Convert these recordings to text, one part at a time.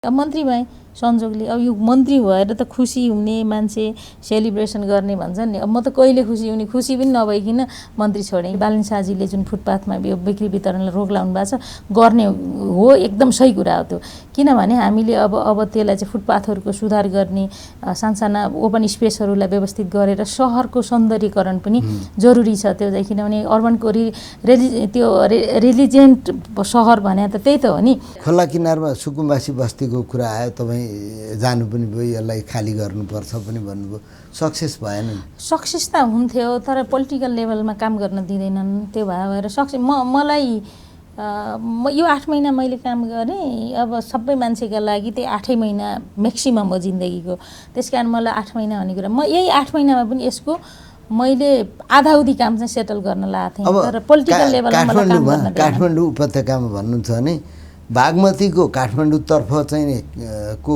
मन्त्री भए संजोगले। अब यो मन्त्री भएर त खुसी हुने मान्छे सेलिब्रेसन गर्ने भन्छन् नि। अब म त कहिले खुसी हुने, खुसी पनि नभइकन मन्त्री छोडेँ। बालन शाहजीले जुन फुटपाथमा यो बिक्री वितरणलाई रोक लाउनु भएको छ, गर्ने हो, एकदम सही कुरा हो त्यो। किनभने हामीले अब त्यसलाई चाहिँ फुटपाथहरूको सुधार गर्ने, सानसाना ओपन स्पेसहरूलाई व्यवस्थित गरेर सहरको सौन्दर्यीकरण पनि जरुरी छ त्यो चाहिँ। किनभने अर्बनको त्यो रिलिजेन्ट सहर भने त त्यही त हो नि। खोला किनारमा सुकुम्बासी बस्तीको कुरा आयो, तपाईँ जानु पनि भयो, यसलाई खाली गर्नुपर्छ पनि भन्नुभयो, सक्सेस भएन। सक्सेस त हुन्थ्यो तर पोलिटिकल लेभलमा काम गर्न दिँदैनन्। त्यो भएर मलाई यो 8 महिना मैले काम गरेँ। अब सबै मान्छेका लागि त्यही 8 महिना म्याक्सिमम हो जिन्दगीको। त्यसकारण मलाई 8 महिना भन्ने कुरा, म यही 8 महिनामा पनि यसको मैले आधाउधी काम चाहिँ सेटल गर्न लागेको थिएँ। तर पोलिटिकल लेभलमा काठमाडौँ उपत्यकामा भन्नुहुन्छ भने बागमतीको काठमाडौँतर्फ चाहिँ को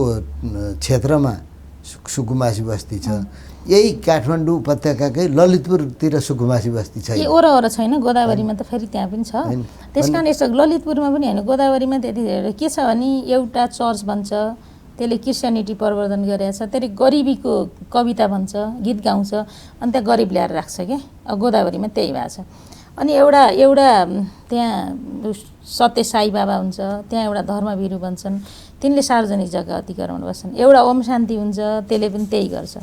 क्षेत्रमा सुकुम्बासी बस्ती छ, यही काठमाडौँ उपत्यकाकै ललितपुरतिर सुकुम्बासी बस्ती छ। ओरह छैन, गोदावरीमा त फेरि त्यहाँ पनि छ। त्यसकारण यस्तो ललितपुरमा पनि होइन, गोदावरीमा त्यति धेरै के छ भने एउटा चर्च भन्छ, त्यसले क्रिस्चियनिटी प्रवर्धन गरेको छ, त्यसले गरिबीको कविता भन्छ, गीत गाउँछ, अनि त्यहाँ गरिब ल्याएर राख्छ क्या। गोदावरीमा त्यही भएको छ। अनि एउटा त्यहाँ सत्य साई बाबा हुन्छ, त्यहाँ एउटा धर्मवीरू भन्छन्, तिनले सार्वजनिक जग्गा अतिक्रमण गर्छन्। एउटा ओम शान्ति हुन्छ, त्यसले पनि त्यही गर्छ।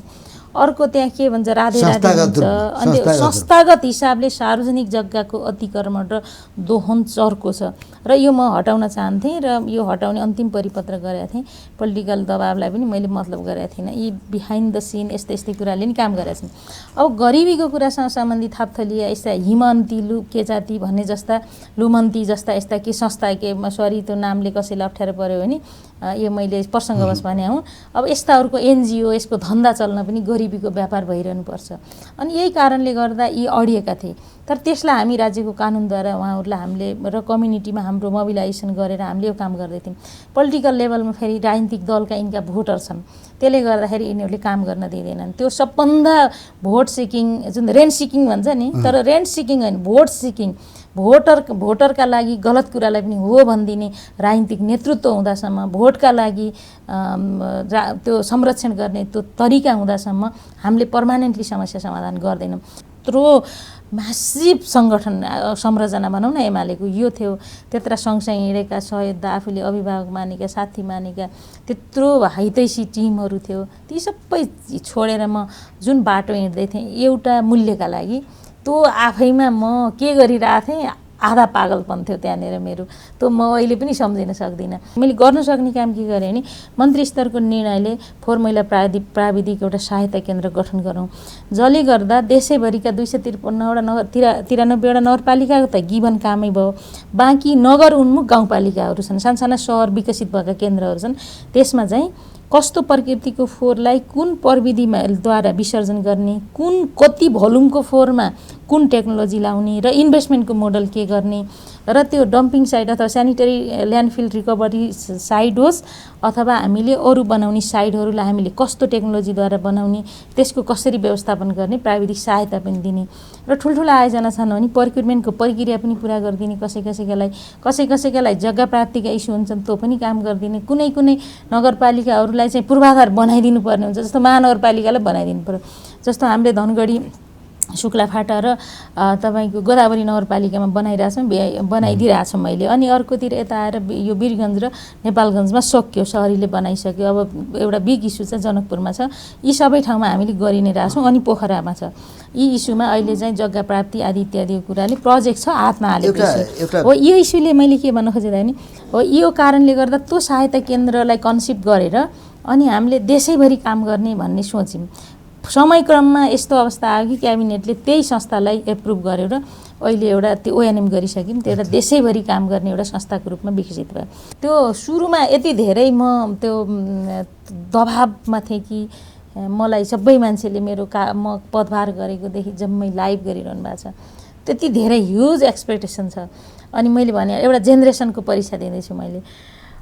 अर्को त्यहाँ के भन्छ, राधे राधे भन्छ। अनि संस्थागत हिसाबले सार्वजनिक जग्गाको अतिक्रमण र दोहन चर्को छ र यो म हटाउन चाहन्थेँ र यो हटाउने अन्तिम परिपत्र गरेका थिएँ। पोलिटिकल दबावलाई पनि मैले मतलब गरेका थिइनँ। यी बिहाइन्ड द सिन यस्तै कुराले नि काम गरेका छन्। अब गरिबीको कुरासँग सम्बन्धित थपथलिया यस्ता हिमन्ती के जाति भन्ने जस्ता, लुमन्ती जस्ता यस्ता के संस्था के सरी त्यो नामले कसैलाई अप्ठ्यारो पर्यो भने यो मैले प्रसङ्गवश भने हुँ। अब यस्ताहरूको एनजिओ यसको धन्दा चल्न पनि गरिबीको व्यापार भइरहनुपर्छ। अनि यही कारणले गर्दा यी अडिएका थिए। तर त्यसलाई हामी राज्यको कानुनद्वारा उहाँहरूलाई हामीले र कम्युनिटीमा हाम्रो मोबिलाइजेसन गरेर हामीले यो काम गर्दै थियौँ। पोलिटिकल लेभलमा फेरि राजनीतिक दलका यिनका भोटर छन्, त्यसले गर्दाखेरि यिनीहरूले काम गर्न दिँदैनन्। त्यो सबभन्दा भोट सिकिङ, जुन रेन्ट सिकिङ भन्छ नि, तर रेन्ट सिकिङ होइन, भोट सिकिङ। भोटरका लागि गलत कुरालाई पनि हो भनिदिने राजनीतिक नेतृत्व हुँदासम्म, भोटका लागि त्यो संरक्षण गर्ने त्यो तरिका हुँदासम्म हामीले पर्मानेन्टली समस्या समाधान गर्दैनौँ। त्यत्रो म्यासिभ सङ्गठन संरचना भनौँ न एमालेको यो थियो। त्यत्र सँगसँगै हिँडेका सहयोद्धा, आफूले अभिभावक मानेका, साथी मानेका त्यत्रो हाइतैसी टिमहरू थियो। ती सबै छोडेर म जुन बाटो हिँड्दै थिएँ एउटा मूल्यका लागि, त्यो आफैमा म के गरिरहेको थिएँ, आधा पागलपन थियो त्यहाँनिर मेरो। त्यो म अहिले पनि सम्झिन सक्दिनँ। मैले गर्न सक्ने काम के गरेँ भने मन्त्री स्तरको निर्णयले फोहोर मैला प्राविधिक एउटा सहायता केन्द्र गठन गरौँ, जसले गर्दा देशैभरिका 253वटा नगरपालिकाको त गिभन कामै भयो। बाँकी नगर उन्मुख गाउँपालिकाहरू छन्, सानसाना सहर विकसित भएका केन्द्रहरू छन्। त्यसमा चाहिँ कस्तो प्रकृतिको फोहोरलाई कुन प्रविधिद्वारा विसर्जन गर्ने, कति भोल्युमको फोहोरमा कुन टेक्नोलोजी लाउने र इन्भेस्टमेन्टको मोडल के गर्ने, र त्यो डम्पिङ साइट अथवा सेनिटरी ल्यान्डफिल रिकभरी साइट होस् अथवा हामीले अरू बनाउने साइटहरूलाई हामीले कस्तो टेक्नोलोजीद्वारा बनाउने, त्यसको कसरी व्यवस्थापन गर्ने, प्राविधिक सहायता पनि दिने। र ठुल्ठुला आयोजना छन् भने प्रोक्युरमेन्टको प्रक्रिया पनि पुरा गरिदिने, कसैकसैकालाई जग्गा प्राप्तिका इस्यु हुन्छन् त्यो पनि काम गरिदिने। कुनै नगरपालिकाहरूलाई चाहिँ पूर्वाधार बनाइदिनु पर्ने हुन्छ, जस्तो महानगरपालिकालाई बनाइदिनु पर्यो। जस्तो हामीले धनगढी, शुक्लाफाटा र तपाईँको गोदावरी नगरपालिकामा बनाइदिइरहेछौँ मैले। अनि अर्कोतिर यता आएर यो वीरगञ्ज र नेपालगञ्जमा सक्यो, सहरीले बनाइसक्यो। अब एउटा बिग इस्यु चाहिँ जनकपुरमा छ। यी सबै ठाउँमा हामीले गरि नै रहेछौँ। अनि पोखरामा छ। यी इस्युमा अहिले चाहिँ जग्गा प्राप्ति आदि इत्यादि कुराले प्रोजेक्ट छ हातमा हालेको हो। यो इस्युले मैले के भन्न खोजेँ भने हो, यो कारणले गर्दा त्यो सहायता केन्द्रलाई कन्सेप्ट गरेर अनि हामीले देशैभरि काम गर्ने भन्ने सोच्यौँ। समयक्रममा यस्तो अवस्था आयो कि क्याबिनेटले त्यही संस्थालाई एप्रुभ गर्यो र अहिले एउटा त्यो ओएनएम गरिसक्यौँ। त्यो एउटा देशैभरि काम गर्ने एउटा संस्थाको रूपमा विकसित भयो। त्यो सुरुमा यति धेरै म त्यो दबावमा थिएँ कि मलाई सबै मान्छेले म पदभार गरेकोदेखि जम्मै लाइभ गरिरहनु भएको छ, त्यति धेरै ह्युज एक्सपेक्टेसन छ। अनि मैले भने एउटा जेनेरेसनको परीक्षा दिँदैछु मैले।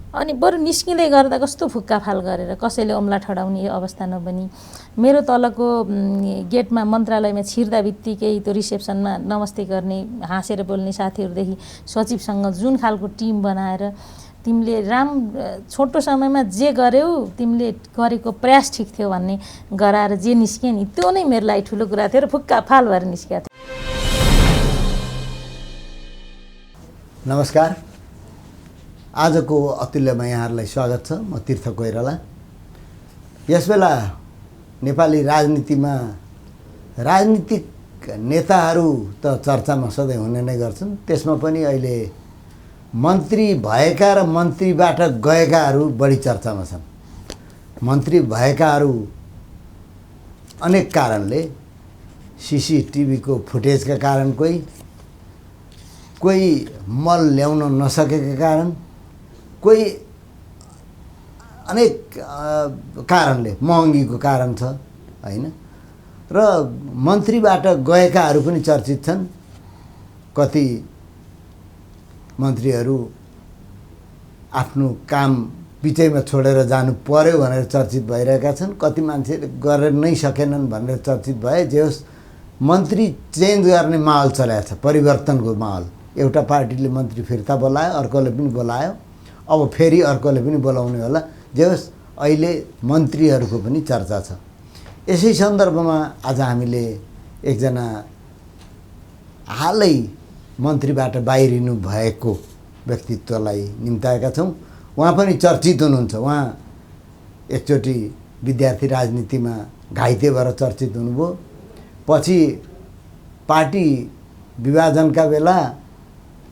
अनि बरु निस्किँदै गर्दा कस्तो फुक्काफाल गरेर कसैले औँला ठडाउने अवस्था नबनी। मेरो तलको गेटमा मन्त्रालयमा छिर्दा बित्तिकै त्यो रिसेप्सनमा नमस्ते गर्ने, हाँसेर बोल्ने साथीहरूदेखि सचिवसँग जुन खालको टिम बनाएर तिमीले छोटो समयमा जे गर्यौ तिमीले गरेको प्रयास ठिक थियो भन्ने गराएर जे निस्क्यो नि त्यो नै मेरो लागि ठुलो कुरा थियो र फुक्का फाल भएर निस्केको थियो। नमस्कार, आजको अतुल्यमा यहाँहरूलाई स्वागत छ। म तीर्थ कोइराला। यसबेला नेपाली राजनीतिमा राजनीतिक नेताहरू त चर्चामा सधैँ हुने नै गर्छन्, त्यसमा पनि अहिले मन्त्री भएका र मन्त्रीबाट गएकाहरू बढी चर्चामा छन्। मन्त्री भएकाहरू अनेक कारणले, सीसीटीभीको फुटेजका कारण, कोही मल ल्याउन नसकेका कारण, कोही अनेक कारणले, महँगीको कारण छ हैन। र मन्त्रीबाट गएकाहरू पनि चर्चित छन्। कति मन्त्रीहरू आफ्नो काम बिचैमा छोडेर जानु पर्यो भनेर चर्चित भइरहेका छन्। कति मान्छे गरेर नै सकेनन् भनेर चर्चित भए। जे होस्, मन्त्री चेन्ज गर्ने माहौल चलेको छ, परिवर्तनको माहौल। एउटा पार्टीले मन्त्री फिर्ता बोलायो, अर्कोले पनि बोलायो, अब फेरि अर्कोले पनि बोलाउने होला। जे होस्, अहिले मन्त्रीहरूको पनि चर्चा छ। यसै सन्दर्भमा आज हामीले एकजना हालै मन्त्रीबाट बाहिरिनु भएको व्यक्तित्वलाई निम्ताएका छौँ। उहाँ पनि चर्चित हुनुहुन्छ। उहाँ एकचोटि विद्यार्थी राजनीतिमा घाइते भएर चर्चित हुनुभयो, पछि पार्टी विभाजनका बेला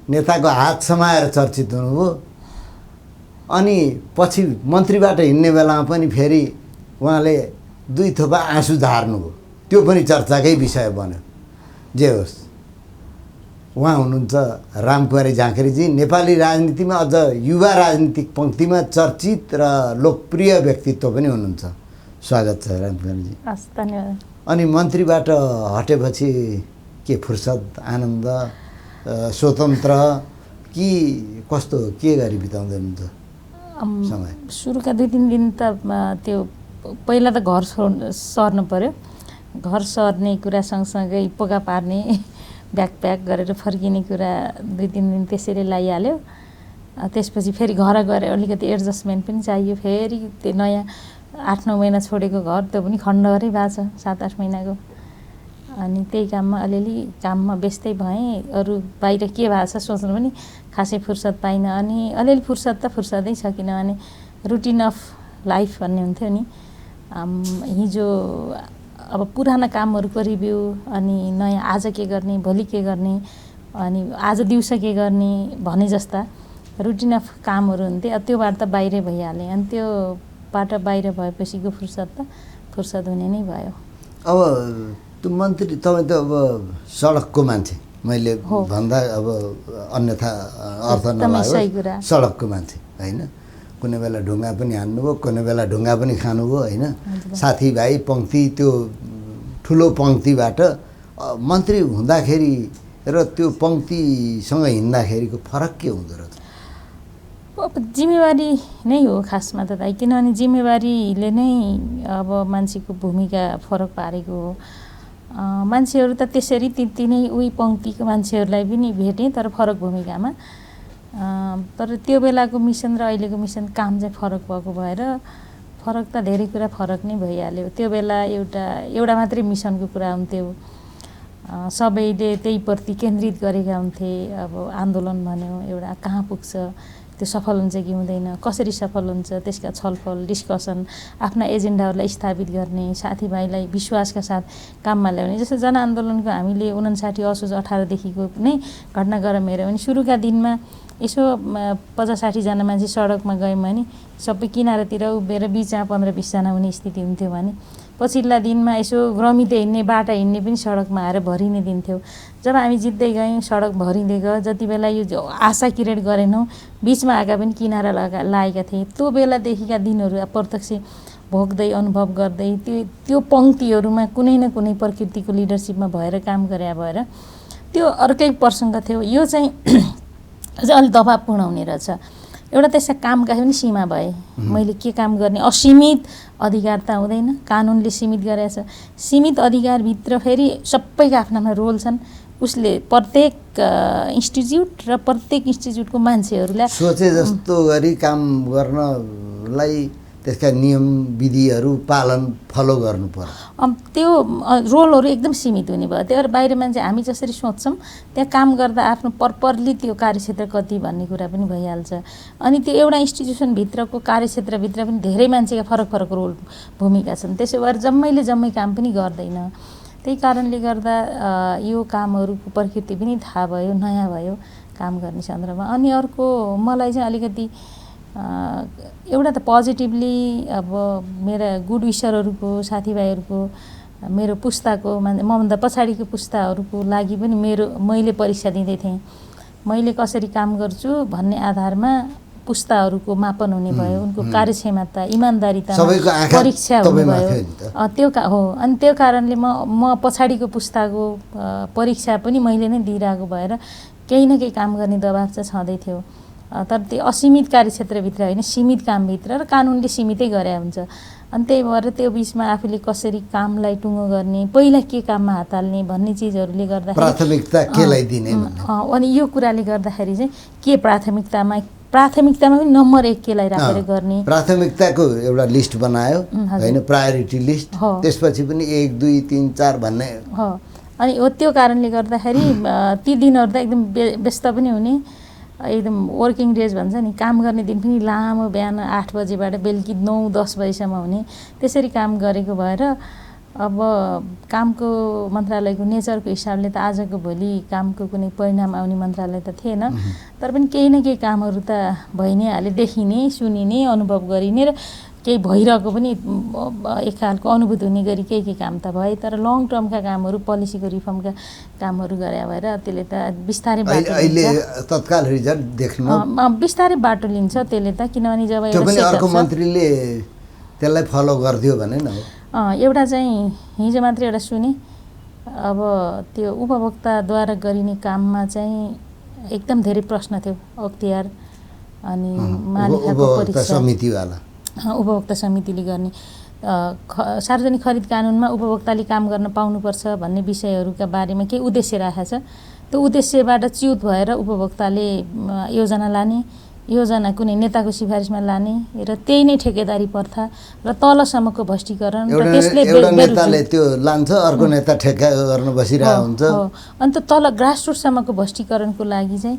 नेताको हात समाएर चर्चित हुनुभयो, अनि पछि मन्त्रीबाट हिँड्ने बेलामा पनि फेरि उहाँले 2 थोपा आँसु झार्नुभयो। त्यो पनि चर्चाकै विषय बन्यो। जे होस्, उहाँ हुनुहुन्छ रामकुमारी झाँक्रीजी। नेपाली राजनीतिमा अझ युवा राजनीतिक पङ्क्तिमा चर्चित र लोकप्रिय व्यक्तित्व पनि हुनुहुन्छ। स्वागत छ रामकुमारीजी। हस्, धन्यवाद। अनि मन्त्रीबाट हटेपछि के फुर्सद, आनन्द, स्वतन्त्र कि कस्तो, के गरी बिताउँदै हुनुहुन्छ समय? सुरुका 2-3 दिन त त्यो पहिला त घर सर्नु पर्यो। घर सर्ने कुरा सँगसँगै पोका पार्ने, ब्याग प्याक गरेर फर्किने कुरा 2-3 दिन त्यसैले लागिहाल्यो। त्यसपछि फेरि घर गएर अलिकति एडजस्टमेन्ट पनि चाहियो। फेरि त्यो नयाँ 8-9 महिना छोडेको घर त्यो पनि खण्डहरै भएको छ, 7-8 महिनाको। अनि त्यही काममा अलिअलि काममा व्यस्तै भएँ। अरू बाहिर के भएको छ सोच्नु पनि खासै फुर्सद पाइनँ। अनि अलिअलि फुर्सद त फुर्सदै छ, किनभने रुटिन अफ लाइफ भन्ने हुन्थ्यो नि। हिजो अब पुराना कामहरूको रिभ्यू, अनि नयाँ आज के गर्ने, भोलि के गर्ने, अनि आज दिउँसो के गर्ने भने जस्ता रुटिन अफ कामहरू हुन्थे। त्योबाट त बाहिरै भइहालेँ। अनि त्योबाट बाहिर भएपछिको फुर्सद हुने नै भयो। अब त्यो मन्त्री, तपाईँ त अब सडकको मान्छे, मैले भन्दा अब अन्यथा अर्थ नलाग्यो, सडकको मान्छे होइन। कुनै बेला ढुङ्गा पनि हान्नुभयो, कुनै बेला ढुङ्गा पनि खानुभयो होइन। साथीभाइ पङ्क्ति, त्यो ठुलो पङ्क्तिबाट मन्त्री हुँदाखेरि र त्यो पङ्क्तिसँग हिँड्दाखेरिको फरक के हुँदो रहेछ? अब जिम्मेवारी नै हो खासमा त दाइ, किनभने जिम्मेवारीले नै अब मान्छेको भूमिका फरक पारेको हो। मान्छेहरू त त्यसरी त्यति नै उही पङ्क्तिको मान्छेहरूलाई पनि भेटेँ, तर फरक भूमिकामा। तर त्यो बेलाको मिसन र अहिलेको मिसन काम चाहिँ फरक भएको भएर फरक त धेरै कुरा फरक नै भइहाल्यो। त्यो बेला एउटा मात्रै मिसनको कुरा हुन्थ्यो, सबैले त्यही प्रति केन्द्रित गरेका हुन्थे। अब आन्दोलन भन्यो एउटा, कहाँ पुग्छ, त्यो सफल हुन्छ कि हुँदैन, कसरी सफल हुन्छ, त्यसका छलफल, डिस्कसन, आफ्ना एजेन्डाहरूलाई स्थापित गर्ने, साथीभाइलाई विश्वासका साथ काममा ल्याउने। जस्तो जनआन्दोलनको हामीले 59 असोज 18 देखिको नै घटना गरौँ हेऱ्यौँ भने सुरुका दिनमा यसो 50-60 जना मान्छे सडकमा गयौँ भने सबै किनारातिर उभिएर बिचमा 15-20 जना हुने स्थिति हुन्थ्यो भने पछिल्ला दिनमा यसो रमिँदै हिँड्ने, बाटा हिँड्ने पनि सडकमा आएर भरिने दिन्थ्यो। जब हामी जित्दै गयौँ, सडक भरिँदै गयो, जति बेला यो आशा क्रिएट गरेनौँ, बिचमा आएका पनि किनारा लागेका थिए। त्यो बेलादेखिका दिनहरू प्रत्यक्ष भोग्दै अनुभव गर्दै त्यो पङ्क्तिहरूमा कुनै न कुनै प्रकृतिको लिडरसिपमा भएर काम गरे भएर त्यो अर्कै प्रसङ्ग थियो। यो चाहिँ अझै अलिक दबाबपूर्ण हुने रहेछ। एउटा त्यसमा कामका पनि सीमा भए। मैले के काम गर्ने, असीमित अधिकार त हुँदैन, कानुनले सीमित गरेको छ। सीमित अधिकारभित्र फेरि सबैका आफ्ना रोल छन्। उसले प्रत्येक इन्स्टिच्युट र प्रत्येक इन्स्टिच्युटको मान्छेहरूलाई सोचे जस्तो गरी काम गर्नलाई त्यसका नियम विधिहरू पालन फलो गर्नु पर्यो। त्यो रोलहरू एकदम सीमित हुने भयो। त्यही भएर बाहिर मान्छे हामी जसरी सोच्छौँ त्यहाँ काम गर्दा आफ्नो प्रपरली त्यो कार्यक्षेत्र कति भन्ने कुरा पनि भइहाल्छ। अनि त्यो एउटा इन्स्टिट्युसनभित्रको कार्यक्षेत्रभित्र पनि धेरै मान्छेका फरक फरक रोल भूमिका छन्। त्यसो भएर जम्मै काम पनि गर्दैन। त्यही कारणले गर्दा यो कामहरूको प्रकृति पनि थाहा भयो, नयाँ भयो काम गर्ने सन्दर्भमा। अनि अर्को मलाई चाहिँ अलिकति एउटा त पोजिटिभली अब मेरा गुड विसरहरूको साथीभाइहरूको मेरो पुस्ताको मभन्दा पछाडिको पुस्ताहरूको लागि पनि मैले परीक्षा दिँदै थिएँ। मैले कसरी काम गर्छु भन्ने आधारमा पुस्ताहरूको मापन हुने भयो, उनको कार्यक्षमता इमान्दारितामा परीक्षा हुने भयो। त्यो हो। अनि त्यो कारणले म पछाडिको पुस्ताको परीक्षा पनि मैले नै दिइरहेको भएर केही न केही काम गर्ने दबाब चाहिँ छँदै थियो। तर त्यो असीमित कार्यक्षेत्रभित्र होइन, सीमित कामभित्र र कानुनले सीमितै गरे हुन्छ। अनि त्यही भएर त्यो बिचमा आफूले कसरी कामलाई टुङ्गो गर्ने, पहिला के काममा हात हाल्ने भन्ने चिजहरूले गर्दाखेरि प्राथमिकता केलाई दिने अनि यो कुराले गर्दाखेरि चाहिँ के प्राथमिकतामा पनि नम्बर 1 केलाई राखेर गर्ने, प्राथमिकताको एउटा लिस्ट बनायो होइन, प्रायोरिटी लिस्ट। त्यसपछि पनि 1 2 3 4 भन्ने हो। अनि त्यो कारणले गर्दाखेरि ती दिनहरू त एकदम व्यस्त पनि हुने, एकदम वर्किङ डेज भन्छ नि, काम गर्ने दिन पनि लामो, बिहान 8 बजेबाट बेलुकी 9 10 बजीसम्म हुने। त्यसरी काम गरेको भएर अब कामको मन्त्रालयको नेचरको हिसाबले त आजको भोलि कामको कुनै परिणाम आउने मन्त्रालय त थिएन। तर पनि केही न केही कामहरू त भइ नै हाले, देखिने, सुनिने, अनुभव गरिने र केही भइरहेको पनि एक खालको अनुभूति हुने गरी केही काम त भए। तर लङ टर्मका कामहरू, पोलिसीको रिफर्मका कामहरू गरे भएर त्यसले त बिस्तारै बाटो अहिले तत्काल रिजल्ट देख्न बिस्तारै बाटो लिन्छ त्यसले त। किनभने जब अर्को मन्त्रीले त्यसलाई फलो गरिदियो भने न एउटा चाहिँ हिजो मात्रै एउटा सुने, अब त्यो उपभोक्ताद्वारा गरिने काममा चाहिँ एकदम धेरै प्रश्न थियो, अख्तियार अनि मालिकाको परीक्षा समितिवाला उपभोक्ता समितिले गर्ने सार्वजनिक खरिद कानुनमा उपभोक्ताले काम गर्न पाउनुपर्छ भन्ने विषयहरूका बारेमा केही उद्देश्य राखेको छ। त्यो उद्देश्यबाट च्युत भएर उपभोक्ताले योजना लाने, योजना कुनै नेताको सिफारिसमा लाने र त्यही नै ठेकेदारी प्रथा र तलसम्मको भ्रष्टीकरण र त्यसले नेताले त्यो लान्छ, अर्को नेता ठेक्का गर्न बसिरहेको हुन्छ। अनि त तल ग्रासरुटसम्मको भ्रष्टीकरणको लागि चाहिँ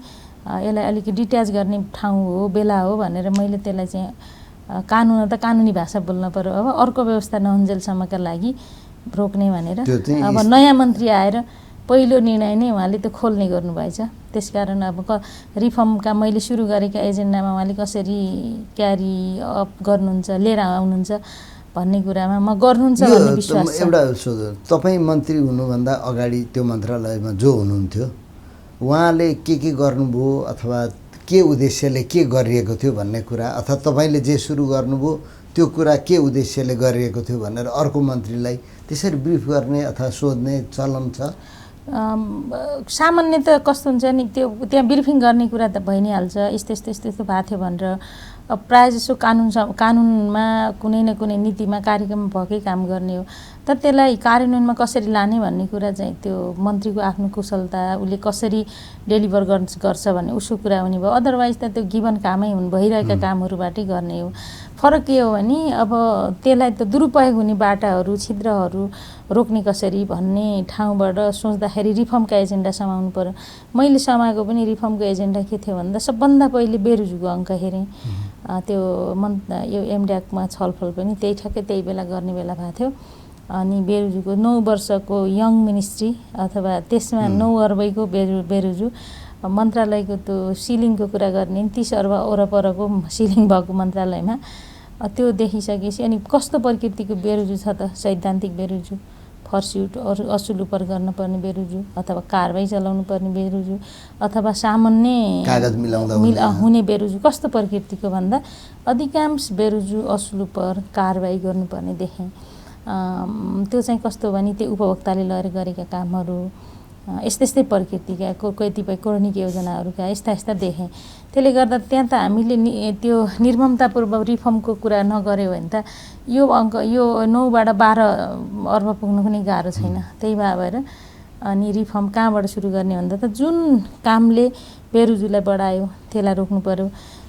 यसलाई अलिकति डिट्याच गर्ने ठाउँ हो, बेला हो भनेर मैले त्यसलाई चाहिँ कानुन त कानुनी भाषा बोल्न पर्यो। अब अर्को व्यवस्था नहुन्जेलसम्मका लागि रोक्ने भनेर अब नयाँ मन्त्री आएर पहिलो निर्णय नै उहाँले त्यो खोल्ने गर्नुभएछ। त्यसकारण अब रिफर्मका मैले सुरु गरेका एजेन्डामा उहाँले कसरी क्यारी अप गर्नुहुन्छ, लिएर आउनुहुन्छ भन्ने कुरामा म गर्नुहुन्छ भन्ने विश्वास छ। एउटा तपाईँ मन्त्री हुनुभन्दा अगाडि त्यो मन्त्रालयमा जो हुनुहुन्थ्यो उहाँले के गर्नुभयो अथवा के उद्देश्यले के गरिएको थियो भन्ने कुरा, अथवा तपाईँले जे सुरु गर्नुभयो त्यो कुरा के उद्देश्यले गरिएको थियो भनेर अर्को मन्त्रीलाई त्यसरी ब्रिफ गर्ने अथवा सोध्ने चलन छ? सामान्य त कस्तो हुन्छ नि, त्यहाँ ब्रिफिङ गर्ने कुरा त भइ नै हाल्छ, यस्तो भएको थियो भनेर। प्रायः जसो कानुनमा कुनै न कुनै नीतिमा कार्यक्रम भएकै काम गर्ने हो। तर त्यसलाई कार्यान्वयनमा कसरी लाने भन्ने कुरा चाहिँ त्यो मन्त्रीको आफ्नो कुशलता, उसले कसरी डेलिभर गर्छ भन्ने उसको कुरा हुने भयो। अदरवाइज त त्यो गिभन कामै हुन्, भइरहेका कामहरूबाटै गर्ने हो। फरक के हो भने अब त्यसलाई त दुरुपयोग हुने बाटाहरू, छिद्रहरू रोक्ने कसरी भन्ने ठाउँबाट सोच्दाखेरि रिफर्मका एजेन्डा समाउनु पर्यो। मैले समाएको पनि रिफर्मको एजेन्डा के थियो भन्दा सबभन्दा पहिले बेरोजगारको अङ्क हेरेँ। त्यो यो एमड्याकमा छलफल पनि ठ्याक्कै त्यही बेला गर्ने बेला भएको थियो। अनि बेरोजगारको 9 वर्षको यङ मिनिस्ट्री अथवा त्यसमा 9 अर्बैको बेरोजु मन्त्रालयको त्यो सिलिङको कुरा गर्ने 30 अर्ब वरपरको सिलिङ भएको मन्त्रालयमा त्यो देखिसकेपछि अनि कस्तो प्रकृतिको बेरोजु छ त, सैद्धान्तिक बेरोजु, फर्स्युट असुल उपर गर्नुपर्ने बेरोजु अथवा कारबाही चलाउनु पर्ने बेरोजु अथवा सामान्य कागज मिलाउँदा हुने बेरोजु कस्तो प्रकृतिको भन्दा अधिकांश बेरोजु असुल उपर कारबाही गर्नुपर्ने देखेँ। त्यो चाहिँ कस्तो भने त्यो उपभोक्ताले लगेर गरेका कामहरू यस्तै प्रकृतिका कतिपय कौर्णिक योजनाहरूका यस्ता देखेँ। त्यसले गर्दा त्यहाँ त हामीले त्यो निर्ममतापूर्वक रिफर्मको कुरा नगर्यो भने त यो अङ्क यो 9बाट 12 अर्ब पुग्नु पनि गाह्रो छैन। त्यही भएर अनि रिफर्म कहाँबाट सुरु गर्ने भन्दा त जुन कामले बेरोजगारीलाई बढायो त्यसलाई रोक्नु पर्यो,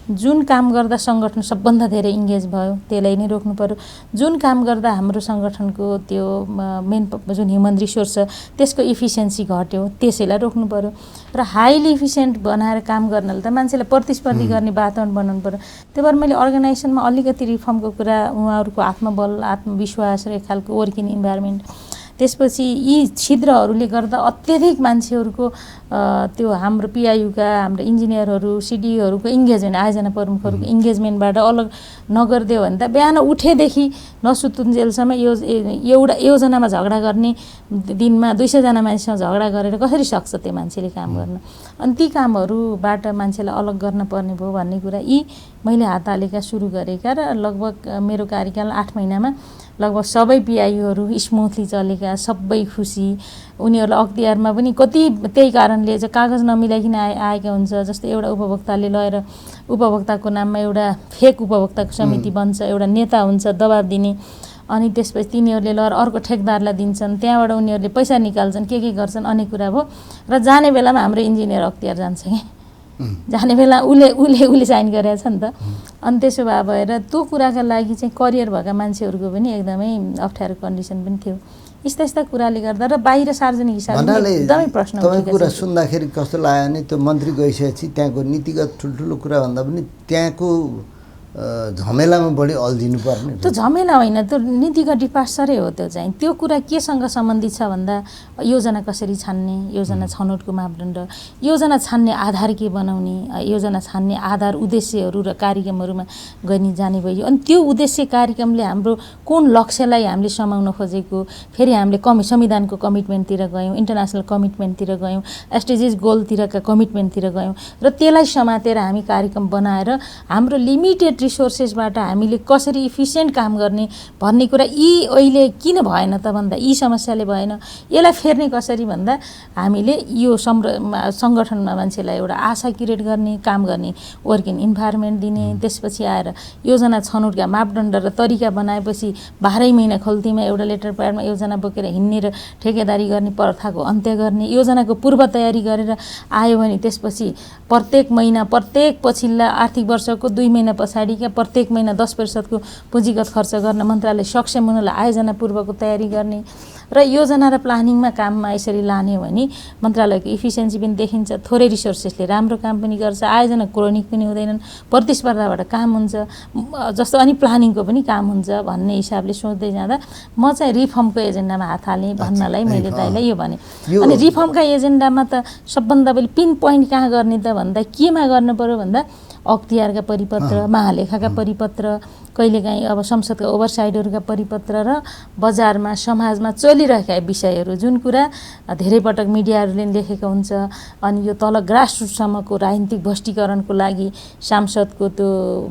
जुन काम गर्दा सङ्गठन सबभन्दा धेरै इङ्गेज भयो त्यसलाई नै रोक्नु पर्यो, जुन काम गर्दा हाम्रो सङ्गठनको त्यो मेन जुन ह्युमन रिसोर्स छ त्यसको इफिसियन्सी घट्यो त्यसैलाई रोक्नु पर्यो। र हाइली इफिसियन्ट बनाएर काम गर्नले त मान्छेलाई प्रतिस्पर्धी गर्ने वातावरण बनाउनु पर्यो। त्यही भएर मैले अर्गनाइजेसनमा अलिकति रिफर्मको कुरा, उहाँहरूको आत्मबल, आत्मविश्वास र एक खालको वर्किङ इन्भाइरोमेन्ट, त्यसपछि यी छिद्रहरूले गर्दा अत्यधिक मान्छेहरूको त्यो हाम्रो पिआइयुका हाम्रो इन्जिनियरहरू सिडिओहरूको इङ्गेजमेन्ट, आयोजना प्रमुखहरूको इङ्गेजमेन्टबाट अलग नगरिदियो भने त बिहान उठेदेखि नसुतुन्जेलसम्म एउटा योजनामा झगडा गर्ने दिनमा 200 जना मान्छेसँग झगडा गरेर कसरी सक्छ त्यो मान्छेले काम गर्न। अनि ती कामहरूबाट मान्छेलाई अलग गर्न पर्ने भयो भन्ने कुरा यी मैले हात हालेका सुरु गरेका र लगभग मेरो कार्यकाल 8 महिनामा लगभग सबै पिआइयुहरू स्मुथली चलेका, सबै खुसी। उनीहरूलाई अख्तियारमा पनि कति त्यही कारणले चाहिँ कागज नमिलाइकन आएका हुन्छ। जस्तै एउटा उपभोक्ताले लगेर उपभोक्ताको नाममा एउटा फेक उपभोक्ताको समिति बन्छ, एउटा नेता हुन्छ दबाब दिने, अनि त्यसपछि तिनीहरूले लगेर अर्को ठेकदारलाई दिन्छन्, त्यहाँबाट उनीहरूले पैसा निकाल्छन्, के गर्छन् अनेक कुरा भयो। र जाने बेलामा हाम्रो इन्जिनियर अख्तियार जान्छ कि जाने बेला उसले साइन गरेछ नि त। अनि त्यसो भएर त्यो कुराका लागि चाहिँ करियर भएका मान्छेहरूको पनि एकदमै अप्ठ्यारो कन्डिसन पनि थियो। यस्ता कुराले गर्दा र बाहिर सार्वजनिक हिसाबले एकदमै प्रश्न उठेको कुरा सुन्दाखेरि कस्तो लाग्यो भने त्यो मन्त्री गइसकेपछि त्यहाँको नीतिगत ठुल्ठुलो कुरा भन्दा पनि त्यहाँको झमेलामा बढी अल्झिनु पर्ने। त्यो झमेला होइन, त्यो नीतिगत डिपार्चरै हो। त्यो चाहिँ त्यो कुरा केसँग सम्बन्धित छ भन्दा योजना कसरी छान्ने, योजना छनौटको मापदण्ड, योजना छान्ने आधार के बनाउने, योजना छान्ने आधार उद्देश्यहरू र कार्यक्रमहरूमा गनी जाने भयो। अनि त्यो उद्देश्य कार्यक्रमले हाम्रो कुन लक्ष्यलाई हामीले समाउन खोजेको, फेरि हामीले संविधानको कमिटमेन्टतिर गयौँ, इन्टरनेसनल कमिटमेन्टतिर गयौँ, एसडिजिज गोलतिरका कमिटमेन्टतिर गयौँ र त्यसलाई समातेर हामी कार्यक्रम बनाएर हाम्रो लिमिटेड रिसोर्सेसबाट हामीले कसरी इफिसियन्ट काम गर्ने भन्ने कुरा यी अहिले किन भएन त भन्दा यी समस्याले भएन। यसलाई फेर्ने कसरी भन्दा हामीले यो सङ्गठनमा मान्छेलाई एउटा आशा क्रिएट गर्ने, काम गर्ने वर्किङ इन्भाइरोमेन्ट दिने, त्यसपछि आएर योजना छनौटका मापदण्ड र तरिका बनाएपछि 12 महिना खल्तीमा एउटा लेटर प्याडमा योजना बोकेर हिँड्ने र ठेकेदारी गर्ने प्रथाको अन्त्य गर्ने, योजनाको पूर्व तयारी गरेर आयो भने त्यसपछि प्रत्येक महिना प्रत्येक पछिल्ला आर्थिक वर्षको 2 महिना पछाडि प्रत्येक महिना 10% पुँजीगत खर्च गर्न मन्त्रालय सक्षम हुनलाई आयोजना पूर्वको तयारी गर्ने र योजना र प्लानिङमा काममा यसरी लाने भने मन्त्रालयको इफिसियन्सी पनि देखिन्छ, थोरै रिसोर्सेसले राम्रो काम पनि गर्छ, आयोजना क्रोनिक पनि हुँदैनन्, प्रतिस्पर्धाबाट काम हुन्छ जस्तो, अनि प्लानिङको पनि काम हुन्छ भन्ने हिसाबले सोच्दै जाँदा म चाहिँ रिफर्मको एजेन्डामा हात हालेँ भन्नलाई मैले दाइलाई यो भने। अनि रिफर्मका एजेन्डामा त सबभन्दा पहिले पिन पोइन्ट कहाँ गर्ने त भन्दा केमा गर्नु पर्यो भन्दा अख्तियारका परिपत्र, महालेखाका परिपत्र, कहिलेकाहीँ अब संसदका ओभरसाइडहरूका परिपत्र र बजारमा समाजमा चलिरहेका विषयहरू जुन कुरा धेरै पटक मिडियाहरूले लेखेको हुन्छ। अनि यो तल ग्रासरुटसम्मको राजनीतिक भ्रष्टीकरणको लागि सांसदको त्यो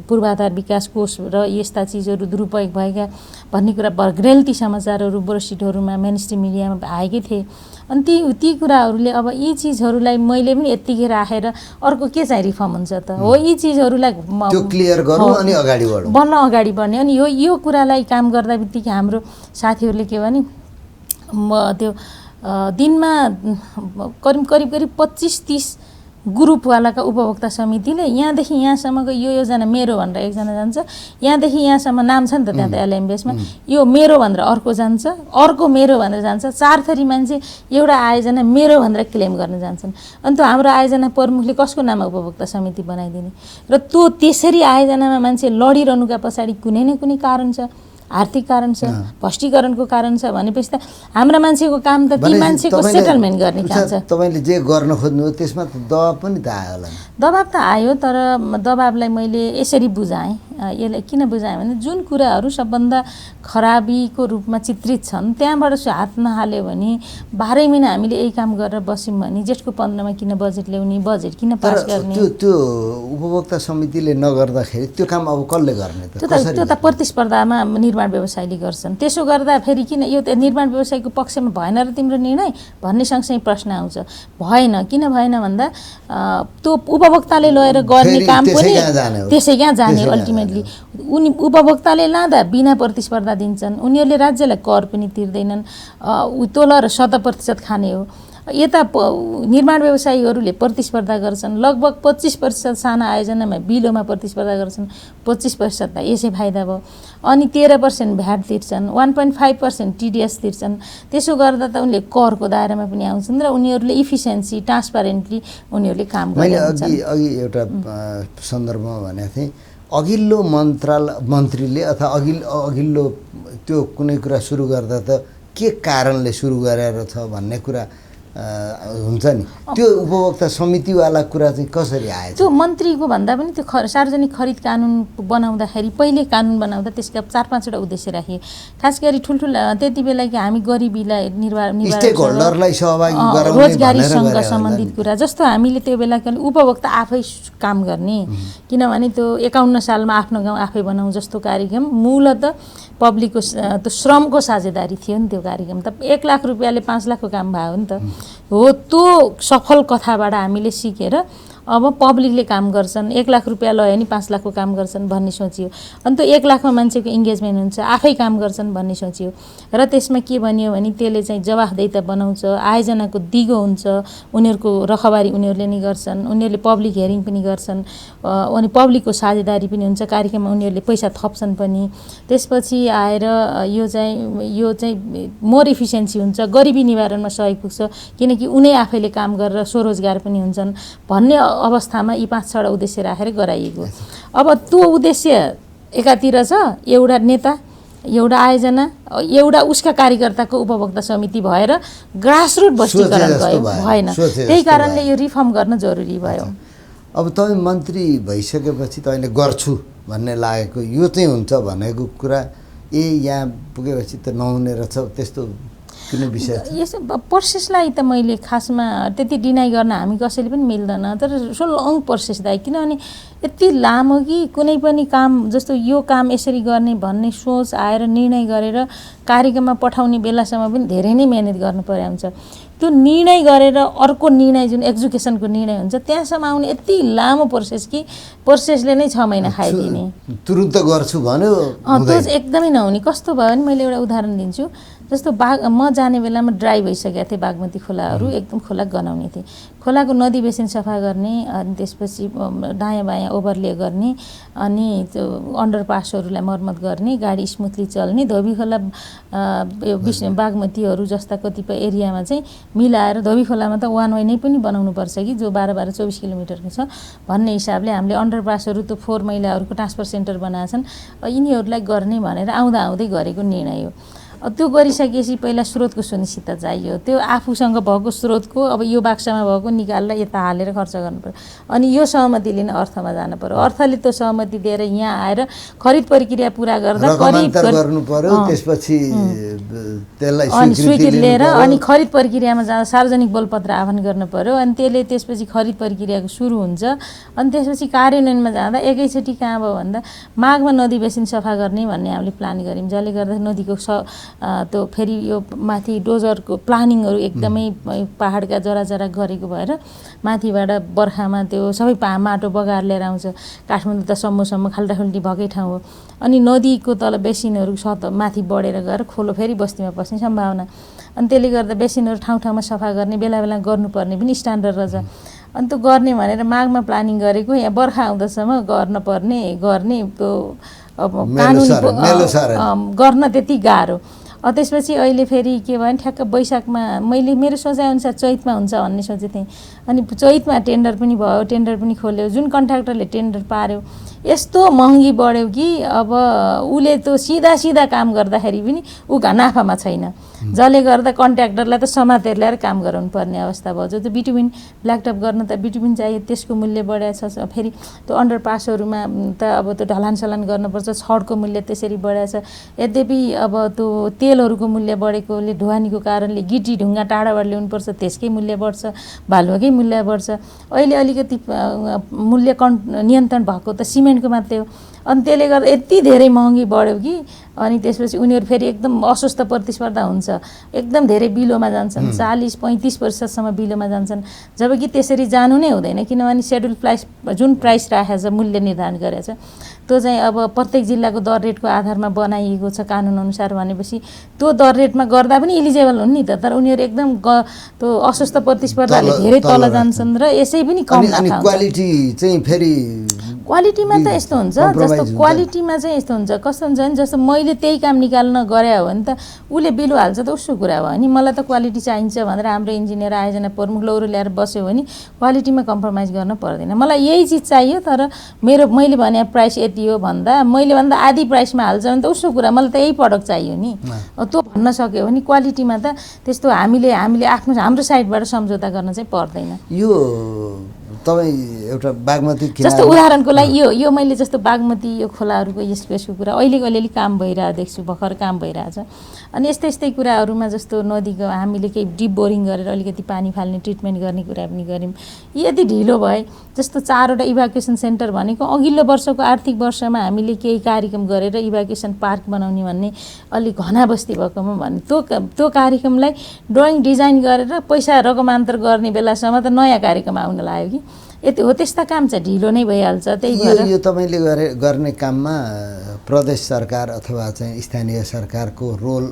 पूर्वाधार विकास कोष र यस्ता चिजहरू दुरुपयोग भएका भन्ने कुरा घरेलती समाचारहरू ब्रोसिटहरूमा मेनस्ट्रिम मिडियामा आएकै थिए। अनि ती कुराहरूले अब यी चिजहरूलाई मैले पनि यत्तिकै राखेर अर्को के चाहिँ रिफर्म हुन्छ त हो, यी चिजहरूलाई क्लियर गरौँ अनि अगाडि बढौँ, बल्ल अगाडि बढ्ने। अनि यो कुरालाई काम गर्दा बित्तिकै हाम्रो साथीहरूले के भने त्यो दिनमा करिब 25-30 ग्रुपवालाका उपभोक्ता समितिले यहाँदेखि यहाँसम्मको यो योजना मेरो भनेर एकजना जान्छ, यहाँदेखि यहाँसम्म नाम छ नि त त्यहाँ त एलएमबीएसमा, यो मेरो भनेर अर्को जान्छ, अर्को मेरो भनेर जान्छ, 4 थरी मान्छे एउटा आयोजना मेरो भनेर क्लेम गर्न जान्छन्। अनि त्यो हाम्रो आयोजना प्रमुखले कसको नाममा उपभोक्ता समिति बनाइदिने र त्यो त्यसरी आयोजनामा मान्छे लडिरहनुका पछाडि कुनै न कुनै कारण छ, आर्थिक कारण छ, भ्रष्टीकरणको कारण छ भनेपछि त हाम्रा मान्छेको काम त ती मान्छेको सेटलमेन्ट गर्ने काम छ। तपाईँले जे गर्न खोज्नुभयो त्यसमा त दबाब पनि त आयो होला। दबाब त आयो, तर दबाबलाई मैले यसरी बुझाएँ। यसलाई किन बुझाएँ भने जुन कुराहरू सबभन्दा खराबीको रूपमा चित्रित छन् त्यहाँबाट हात नहाल्यो भने 12 महिना हामीले यही काम गरेर बस्यौँ भने जेठको 15मा किन बजेट ल्याउने, बजेट किन पास गर्ने। त्यो उपभोक्ता समितिले नगर्दाखेरि त्यो काम अब कसले गर्ने त? त्यो त प्रतिस्पर्धामा निर्माण व्यवसायले गर्छन्। त्यसो गर्दा फेरि किन यो निर्माण व्यवसायको पक्षमा भएन र तिम्रो निर्णय भन्ने सँगसँगै प्रश्न आउँछ। भएन, किन भएन भन्दा त्यो उपभोक्ताले लगेर गर्ने काम पनि त्यसै कहाँ जाने। अल्टिमेटली उनी उपभोक्ताले लाँदा बिना प्रतिस्पर्धा दिन्छन्, उनीहरूले राज्यलाई कर पनि तिर्दैनन्, तोल र 100% खाने हो। यता निर्माण व्यवसायीहरूले प्रतिस्पर्धा गर्छन्, लगभग 25% साना आयोजनामा बिलोमा प्रतिस्पर्धा गर्छन्, 25% यसै फाइदा भयो। अनि 13% भ्याट तिर्छन्, 1.5% TDS तिर्छन्। त्यसो गर्दा त उनले करको दायरामा पनि आउँछन् र उनीहरूले इफिसियन्सी ट्रान्सपारेन्टली उनीहरूले काम गरेका हुन्छन्। मैले अघि एउटा सन्दर्भमा भनेको थिएँ, अघिल्लो मन्त्रीले अथवा अघिल्लो त्यो कुनै कुरा सुरु गर्दा त के कारणले सुरु गरेर छ भन्ने कुरा हुन्छ नि, त्यो उपभोक्ता समितिवाला कुरा चाहिँ कसरी आएछ? त्यो मन्त्रीको भन्दा पनि त्यो सार्वजनिक खरिद कानुन बनाउँदाखेरि पहिले कानुन बनाउँदा त्यसका 4-5वटा उद्देश्य राखे। खास गरी ठुल्ठुला त्यति बेला कि हामी गरिबीलाई स्टेकहोल्डरलाई सहभागी गराउने रोजगारीसँग सम्बन्धित कुरा, जस्तो हामीले त्यो बेला उपभोक्ता आफै काम गर्ने, किनभने त्यो 51 सालमा आफ्नो गाउँ आफै बनाऊ जस्तो कार्यक्रम मूलतः पब्लिकको त्यो श्रमको साझेदारी थियो नि। त्यो कार्यक्रम त 1 लाख रुपियाँले 5 लाखको काम भयो नि त। हो, त्यो सफल कथाबाट हामीले सिकेर अब पब्लिकले काम गर्छन्, 1 लाख रुपियाँ लयो भने 5 लाखको काम गर्छन् भन्ने सोचियो। अनि त्यो 1 लाखमा मान्छेको इङ्गेजमेन्ट हुन्छ, आफै काम गर्छन् भन्ने सोचियो। र त्यसमा के भनियो भने त्यसले चाहिँ जवाफदेहिता बनाउँछ, आयोजनाको दिगो हुन्छ, उनीहरूको रखबारी उनीहरूले नै गर्छन्, उनीहरूले पब्लिक हियरिङ पनि गर्छन्, अनि पब्लिकको साझेदारी पनि हुन्छ, कार्यक्रममा उनीहरूले पैसा थप्छन् पनि। त्यसपछि आएर यो चाहिँ मोर इफिसियन्सी हुन्छ, गरिबी निवारणमा सहयोग पुग्छ, किनकि उनी आफैले काम गरेर स्वरोजगार पनि हुन्छन् भन्ने अवस्थामा यी 5-6वटा उद्देश्य राखेर गराइएको। अब त्यो उद्देश्य एकातिर छ, एउटा नेता, एउटा आयोजना, एउटा उसका कार्यकर्ताको उपभोक्ता समिति भएर ग्रासरुट बस्तीकरण भएन। त्यही कारणले यो रिफर्म गर्न जरुरी भयो। अब तपाईँ मन्त्री भइसकेपछि तपाईँले गर्छु भन्ने लागेको, यो चाहिँ हुन्छ भनेको कुरा यहाँ पुगेपछि त नहुने रहेछ, त्यस्तो कुनै विषय? यस प्रोसेसलाई त मैले खासमा त्यति डिनाइ गर्न हामी कसैले पनि मिल्दैन, तर सो लङ प्रोसेस दाइ, किनभने यति लामो कि कुनै पनि काम जस्तो यो काम यसरी गर्ने भन्ने सोच आएर निर्णय गरेर कार्यक्रममा पठाउने बेलासम्म पनि धेरै नै मेहनत गर्नु पर्ने हुन्छ। त्यो निर्णय गरेर अर्को निर्णय जुन एजुकेसनको निर्णय हुन्छ त्यहाँसम्म आउने यति लामो प्रोसेस कि प्रोसेसले नै 6 महिना खाइदिने। तुरुन्त गर्छु भन्यो त्यो एकदमै नहुने। कस्तो भयो भने मैले एउटा उदाहरण दिन्छु। जस्तो म जाने बेलामा ड्राई भइसकेको थिएँ, बागमती खोलाहरू एकदम खोला गनाउने थिए। खोलाको नदी बेसिन सफा गर्ने, अनि त्यसपछि दायाँ बायाँ ओभरले गर्ने, अनि त्यो अन्डरपासहरूलाई मर्मत गर्ने, गाडी स्मुथली चल्ने, धोबी खोला बागमतीहरू जस्ता कतिपय एरियामा चाहिँ मिलाएर धोबी खोलामा त वान वे नै पनि बनाउनुपर्छ कि जो 12-24 किलोमिटरको छ भन्ने हिसाबले हामीले अन्डरपासहरू त्यो 4 मैलाहरूको ट्रान्सफर सेन्टर बनाएका छन्, यिनीहरूलाई गर्ने भनेर आउँदै गरेको निर्णय हो। त्यो गरिसकेपछि पहिला स्रोतको सुनिश्चितता चाहियो। त्यो आफूसँग भएको स्रोतको अब यो बाक्सामा भएको निकालेर यता हालेर खर्च गर्नु पर्यो, अनि यो सहमति लिन अर्थमा जानु पर्यो, अर्थले त्यो सहमति दिएर यहाँ आएर खरिद प्रक्रिया पुरा गर्दा करिब गर्नु पर्यो, त्यसपछि त्यसलाई स्वीकृति लिएर अनि खरिद प्रक्रियामा जाँदा सार्वजनिक बोलपत्र आह्वान गर्नु पर्यो, अनि त्यसले त्यसपछि खरिद प्रक्रियाको सुरु हुन्छ। अनि त्यसपछि कार्यान्वयनमा जाँदा एकैचोटि कहाँ भयो भन्दा माघमा नदी बेसिन सफा गर्ने भन्ने हामीले प्लान गऱ्यौँ, जसले गर्दा नदीको त्यो फेरि यो माथि डोजरको प्लानिङहरू एकदमै पहाडका जरा गरेको भएर माथिबाट बर्खामा त्यो सबै माटो बगाएर लिएर आउँछ। काठमाडौँ त सम्मोसम्म खाल्टाखुल्टी भएकै ठाउँ हो, अनि नदीको तल बेसिनहरू माथि बढेर गएर खोलो फेरि बस्तीमा पस्ने सम्भावना, अनि त्यसले गर्दा बेसिनहरू ठाउँ सफा गर्ने बेला गर्नुपर्ने पनि स्ट्यान्डर्ड रहेछ। अनि त्यो गर्ने भनेर माघमा प्लानिङ गरेको, यहाँ बर्खा आउँदासम्म गर्ने त्यो अब कानुनी गर्न त्यति गाह्रो। त्यसपछि अहिले फेरि के भयो भने ठ्याक्क वैशाखमा मैले मेरो सोचाइअनुसार चैतमा हुन्छ भन्ने सोचेको थिएँ, अनि चैतमा टेन्डर पनि भयो, टेन्डर पनि खोल्यो। जुन कन्ट्र्याक्टरले टेन्डर पार्यो यस्तो महँगी बढ्यो कि अब उसले त्यो सिधा काम गर्दाखेरि पनि ऊ नाफामा छैन, जसले गर्दा कन्ट्र्याक्टरलाई त समातेर ल्याएर काम गराउनु पर्ने अवस्था भयो। जो त्यो बिटुमिन ब्ल्याकटप गर्न त बिटुमिन चाहियो, त्यसको मूल्य बढाएको छ। फेरि त्यो अन्डरपासहरूमा त अब त्यो ढलानसलान गर्नुपर्छ, छडको मूल्य त्यसरी बढाएको छ। यद्यपि अब त्यो तेलहरूको मूल्य बढेकोले ढुवानीको कारणले गिटी ढुङ्गा टाढाबाट ल्याउनुपर्छ, त्यसकै मूल्य बढ्छ, बालुवाकै मूल्य बढ्छ। अहिले अलिकति मूल्य नियन्त्रण भएको त सिमेन्टको मात्रै हो, अनि त्यसले गर्दा यति धेरै महँगी बढ्यो कि अनि त्यसपछि उनीहरू फेरि एकदम अस्वस्थ प्रतिस्पर्धा हुन्छ, एकदम धेरै बिलोमा जान्छन्, 40-35% बिलोमा जान्छन्, जबकि त्यसरी जानु नै हुँदैन। किनभने सेड्युल प्राइस जुन प्राइस राखेको छ, मूल्य निर्धारण गरेको छ, त्यो चाहिँ अब प्रत्येक जिल्लाको दर रेटको आधारमा बनाइएको छ कानुन अनुसार भनेपछि त्यो दर रेटमा गर्दा पनि इलिजिबल हुन् नि त। तर उनीहरू एकदम त्यो अस्वस्थ प्रतिस्पर्धाले धेरै तल जान्छन् र यसै पनि कम नाफा हुन्छ। क्वालिटी चाहिँ फेरि क्वालिटीमा त यस्तो हुन्छ, जस्तो क्वालिटीमा चाहिँ यस्तो हुन्छ, कस्तो हुन्छ भने जस्तो मैले त्यही काम निकाल्न गरे हो भने त उसले बिलो हाल्छ त उसको कुरा भयो नि। मलाई त क्वालिटी चाहिन्छ भनेर हाम्रो इन्जिनियर आयोजना प्रमुख लौरो ल्याएर बस्यो भने क्वालिटीमा कम्प्रोमाइज गर्न पर्दैन। मलाई यही चिज चाहियो तर मैले भने प्राइस यति हो भन्दा मैले भन्दा आधी प्राइसमा हाल्छ भने त उसको कुरा, मलाई त यही प्रडक्ट चाहियो नि। त्यो भन्न सक्यो भने क्वालिटीमा त त्यस्तो हामीले हाम्रो साइडबाट सम्झौता गर्न चाहिँ पर्दैन। यो तपाईँ एउटा बागमती जस्तो उदाहरणको लागि यो मैले जस्तो बागमती यो खोलाहरूको यसको कुरा अहिलेको अलिअलि काम भइरहेको देख्छु, भर्खर काम भइरहेछ। अनि यस्तै कुराहरूमा जस्तो नदीको हामीले केही डिप बोरिङ गरेर अलिकति पानी फाल्ने ट्रिटमेन्ट गर्ने कुरा पनि गऱ्यौँ। यदि ढिलो भए जस्तो 4वटा इभ्याकुएसन सेन्टर भनेको अघिल्लो वर्षको आर्थिक वर्षमा हामीले केही कार्यक्रम गरेर इभ्याकुएसन पार्क बनाउने भन्ने अलिक घना बस्ती भएकोमा भन्ने त्यो कार्यक्रमलाई ड्रइङ डिजाइन गरेर पैसा रकमान्तर गर्ने बेलासम्म त नयाँ कार्यक्रम आउन लाग्यो कि यति हो। त्यस्ता काम चाहिँ ढिलो नै भइहाल्छ। त्यही भएर यो तपाईँले गर्ने काममा प्रदेश सरकार अथवा चाहिँ स्थानीय सरकारको रोल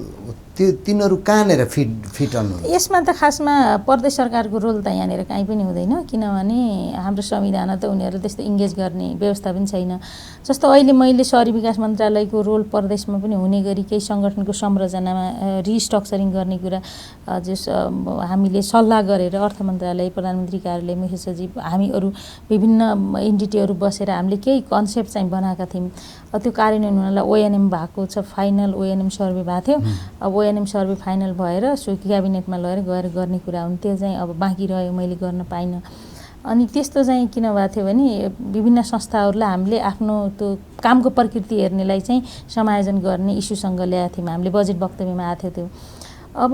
तिनीहरू कहाँनिर फिट हुनु? यसमा त खासमा प्रदेश सरकारको रोल त यहाँनिर काहीँ पनि हुँदैन, किनभने हाम्रो संविधानमा त उनीहरू त्यस्तो इङ्गेज गर्ने व्यवस्था पनि छैन। जस्तो अहिले मैले शहरी विकास मन्त्रालयको रोल प्रदेशमा पनि हुने गरी केही सङ्गठनको संरचनामा रिस्ट्रक्चरिङ गर्ने कुरा हामीले सल्लाह गरेर अर्थ मन्त्रालय, प्रधानमन्त्री कार्यालय, मुख्य सचिव, हामीहरू विभिन्न एन्टिटीहरू बसेर हामीले केही कन्सेप्ट चाहिँ बनाएका थियौँ। त्यो कार्यान्वयन हुनलाई ओएनएम भएको छ, फाइनल ओएनएम सर्वे भएको थियो। अब ओएनएम सर्वे फाइनल भएर क्याबिनेटमा गएर गर्ने कुरा हुन्, त्यो चाहिँ अब बाँकी रह्यो, मैले गर्न पाइनँ। अनि त्यस्तो चाहिँ किन भएको थियो भने विभिन्न संस्थाहरूलाई हामीले आफ्नो त्यो कामको प्रकृति हेर्नेलाई चाहिँ समायोजन गर्ने इस्युसँग ल्याएको थियौँ, हामीले बजेट वक्तव्यमा आएको थियो त्यो। अब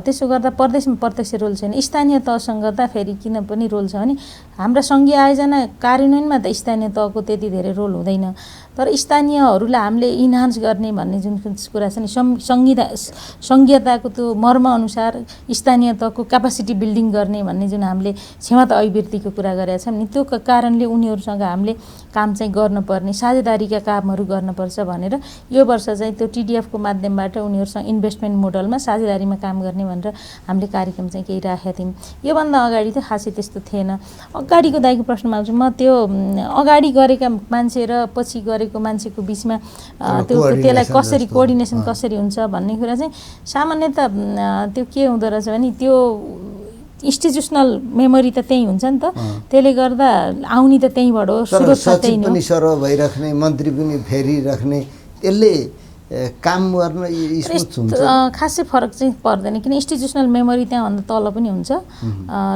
त्यसो गर्दा प्रदेशमा प्रत्यक्ष रोल छैन, स्थानीय तहसँग त फेरि किन पनि रोल छ भने हाम्रा सङ्घीय आयोजना कार्यान्वयनमा त स्थानीय तहको त्यति धेरै रोल हुँदैन। तर स्थानीयहरूलाई हामीले इन्हान्स गर्ने भन्ने जुन कुरा छ नि, सङ्घीयताको त्यो मर्मअनुसार स्थानीय तहको क्यापासिटी बिल्डिङ गर्ने भन्ने जुन हामीले क्षमता अभिवृद्धिको कुरा गरेका छौँ नि, त्यो कारणले उनीहरूसँग हामीले काम चाहिँ गर्नुपर्ने, साझेदारीका कामहरू गर्नुपर्छ भनेर यो वर्ष चाहिँ त्यो टिडिएफको माध्यमबाट उनीहरूसँग इन्भेस्टमेन्ट मोडलमा साझेदारीमा काम गर्ने भनेर हामीले कार्यक्रम चाहिँ केही राखेका थियौँ। योभन्दा अगाडि त खासै त्यस्तो थिएन। अगाडिको दाइको प्रश्नमा आउँछु म, त्यो अगाडि गरेका मान्छे र पछि गरेको मान्छेको बिचमा त्यसलाई कसरी कोअर्डिनेसन कसरी हुन्छ भन्ने कुरा चाहिँ सामान्यतः त्यो के हुँदो रहेछ भने त्यो इन्स्टिट्युसनल मेमोरी त त्यही हुन्छ नि त, त्यसले गर्दा आउने त त्यहीँबाट हो, स्रोत त्यही नै हो। पनि सर्व भइराख्ने, मन्त्री पनि फेरिराख्ने, यसले काम गर्न खासै फरक चाहिँ पर्दैन, किन इन्स्टिट्युसनल मेमोरी त्यहाँभन्दा तल पनि हुन्छ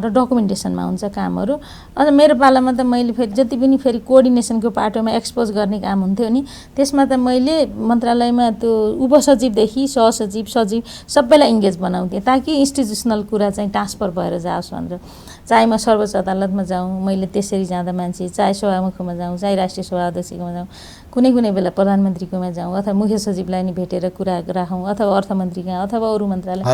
र डकुमेन्टेसनमा हुन्छ कामहरू। अझ मेरो पालामा त मैले फेरि जति पनि फेरि कोअर्डिनेसनको पाटोमा एक्सपोज गर्ने काम हुन्थ्यो नि, त्यसमा त मैले मन्त्रालयमा त्यो उपसचिवदेखि सहसचिव, सचिव सबैलाई इङ्गेज बनाउँथेँ ताकि इन्स्टिट्युसनल कुरा चाहिँ ट्रान्सफर भएर जाओस् भनेर। चाहे म सर्वोच्च अदालतमा जाउँ, मैले त्यसरी जाँदा मान्छे, चाहे सभामुखमा जाउँ, चाहे राष्ट्रिय सभा अध्यक्षकोमा जाउँ, कुनै बेला प्रधानमन्त्रीकोमा जाउँ अथवा मुख्य सचिवलाई नि भेटेर कुरा राखौँ अथवा अर्थमन्त्री कहाँ अथवा अरू मन्त्रालय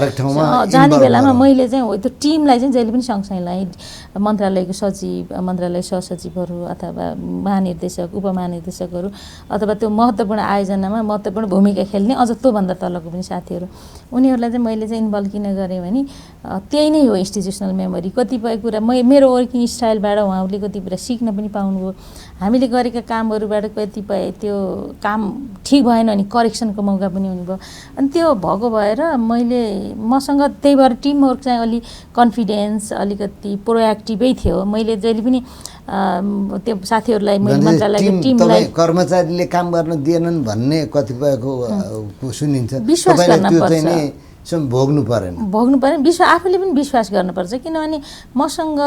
जाने बेलामा मैले चाहिँ त्यो टिमलाई चाहिँ जहिले पनि सँगसँगै लाएँ। मन्त्रालयको सचिव, मन्त्रालय सहसचिवहरू अथवा महानिर्देशक, उपमहानिर्देशकहरू अथवा त्यो महत्त्वपूर्ण आयोजनामा महत्त्वपूर्ण भूमिका खेल्ने अझ त्योभन्दा तलको पनि साथीहरू, उनीहरूलाई चाहिँ मैले चाहिँ इन्भल्भ किन गरेँ भने त्यही नै हो इन्स्टिट्युसनल मेमोरी। कतिपय कुरा मेरो वर्किङ स्टाइलबाट उहाँहरूले कतिपय सिक्न पनि पाउनुभयो। हामीले गरेका कामहरूबाट कतिपय त्यो काम ठिक भएन भने करेक्सनको मौका पनि हुनुभयो। अनि त्यो भएको भएर मसँग त्यही भएर टिमवर्क चाहिँ अलि कन्फिडेन्स, अलिकति प्रोएक्टिभै थियो। मैले जहिले पनि त्यो साथीहरूलाई मैले मन्त्रालयको टिमलाई कर्मचारीले काम गर्न दिएनन् भन्ने कतिपयको सुनिन्छ। विश्वास गर्न पर्छ। भोग्नु परेन आफूले पनि विश्वास गर्नुपर्छ किनभने मसँग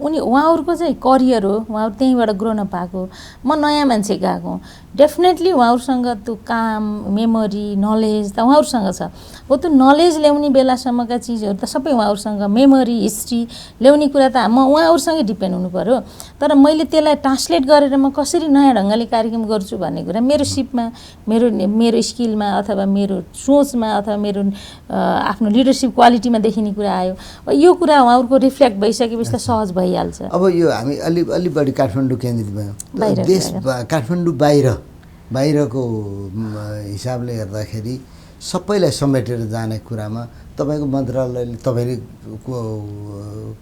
उहाँहरूको चाहिँ करियर हो, उहाँहरू त्यहीँबाट ग्रो नपाएको, म नयाँ मान्छे गएको, डेफिनेटली उहाँहरूसँग त्यो काम, मेमोरी, नलेज त उहाँहरूसँग छ। हो त्यो नलेज ल्याउने बेलासम्मका चिजहरू त सबै उहाँहरूसँग, मेमोरी, हिस्ट्री ल्याउने कुरा त म उहाँहरूसँगै डिपेन्ड हुनु पर्यो। तर मैले त्यसलाई ट्रान्सलेट गरेर म कसरी नयाँ ढङ्गले कार्यक्रम गर्छु भन्ने कुरा मेरो सिपमा, मेरो स्किलमा अथवा मेरो सोचमा अथवा मेरो आफ्नो लिडरसिप क्वालिटीमा देखिने कुरा आयो। यो कुरा उहाँहरूको रिफ्लेक्ट भइसकेपछि त सहज भइहाल्छ। अब यो हामी अलि बढी काठमाडौँ केन्द्रित भयौँ। देश काठमाडौँ बाहिरको हिसाबले हेर्दाखेरि सबैलाई समेटेर जाने कुरामा तपाईँको मन्त्रालयले तपाईँले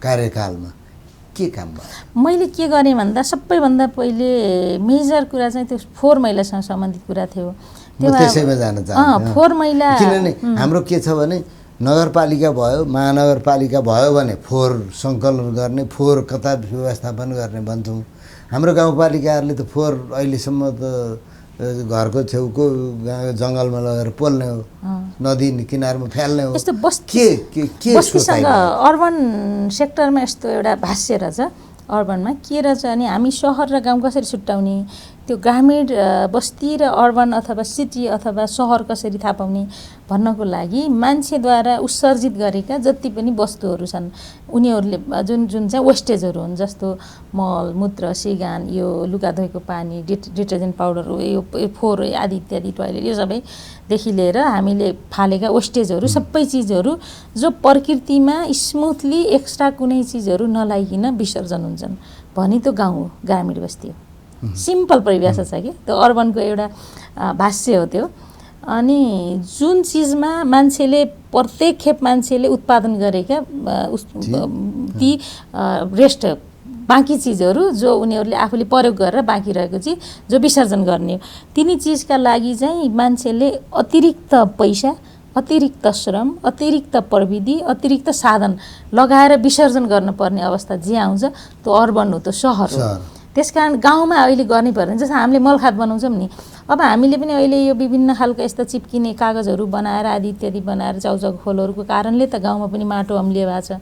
कार्यकालमा के काम भयो? मैले के गरेँ भन्दा सबैभन्दा पहिले मेजर कुरा चाहिँ त्यो फोहोर मैलासँग सम्बन्धित कुरा थियो। त्यसैमा जान चाहन्छु। फोहोर मैला किनभने हाम्रो के छ भने नगरपालिका भयो, महानगरपालिका भयो भने फोहोर सङ्कलन गर्ने, फोहोर कता व्यवस्थापन गर्ने भन्छौँ। हाम्रो गाउँपालिकाहरूले त फोहोर अहिलेसम्म त घरको छेउको जङ्गलमा लगेर पोल्ने हो, नदी किनारमा फ्याल्ने हो। यस्तो के बस्तीसँग अर्बन सेक्टरमा यस्तो एउटा भाष्य रहेछ अर्बनमा के रहेछ भने हामी सहर र गाउँ कसरी छुट्याउने, त्यो ग्रामीण बस्ती र अर्बन अथवा सिटी अथवा सहर कसरी थाहा पाउने भन्नको लागि मान्छेद्वारा उत्सर्जित गरेका जति पनि वस्तुहरू छन् उनीहरूले जुन चाहिँ वेस्टेजहरू हुन्, जस्तो मल मूत्र सिगान, यो लुगा धोएको पानी, डिटर्जेन्ट पाउडर, यो फोहोर आदि इत्यादि, टोयलेट, यो सबैदेखि लिएर हामीले फालेका वेस्टेजहरू सबै चिजहरू जो प्रकृतिमा स्मुथली एक्स्ट्रा कुनै चिजहरू नलाइकन विसर्जन हुन्छन् भने त्यो गाउँ हो, ग्रामीण बस्ती हो। सिम्पल परिभाषा छ कि त्यो अर्बनको एउटा भाष्य हो त्यो। अनि जुन चिजमा मान्छेले प्रत्येक खेप मान्छेले उत्पादन गरेका ती रेस्ट बाँकी चिजहरू जो उनीहरूले आफूले प्रयोग गरेर बाँकी रहेको चिज जो विसर्जन गर्ने हो, तिनी चिजका लागि चाहिँ मान्छेले अतिरिक्त पैसा, अतिरिक्त श्रम, अतिरिक्त प्रविधि, अतिरिक्त साधन लगाएर विसर्जन गर्नुपर्ने अवस्था जे आउँछ त्यो अर्बन हो, त्यो सहर हो। त्यसकारण गाउँमा अहिले गर्नै पर्दैन। जस्तो हामीले मलखात बनाउँछौँ नि, अब हामीले पनि अहिले यो विभिन्न खालका यस्ता चिप्किने कागजहरू बनाएर आदि इत्यादि बनाएर चाउचाउ खोलहरूको कारणले त गाउँमा पनि माटो अम्लिए भएको छ,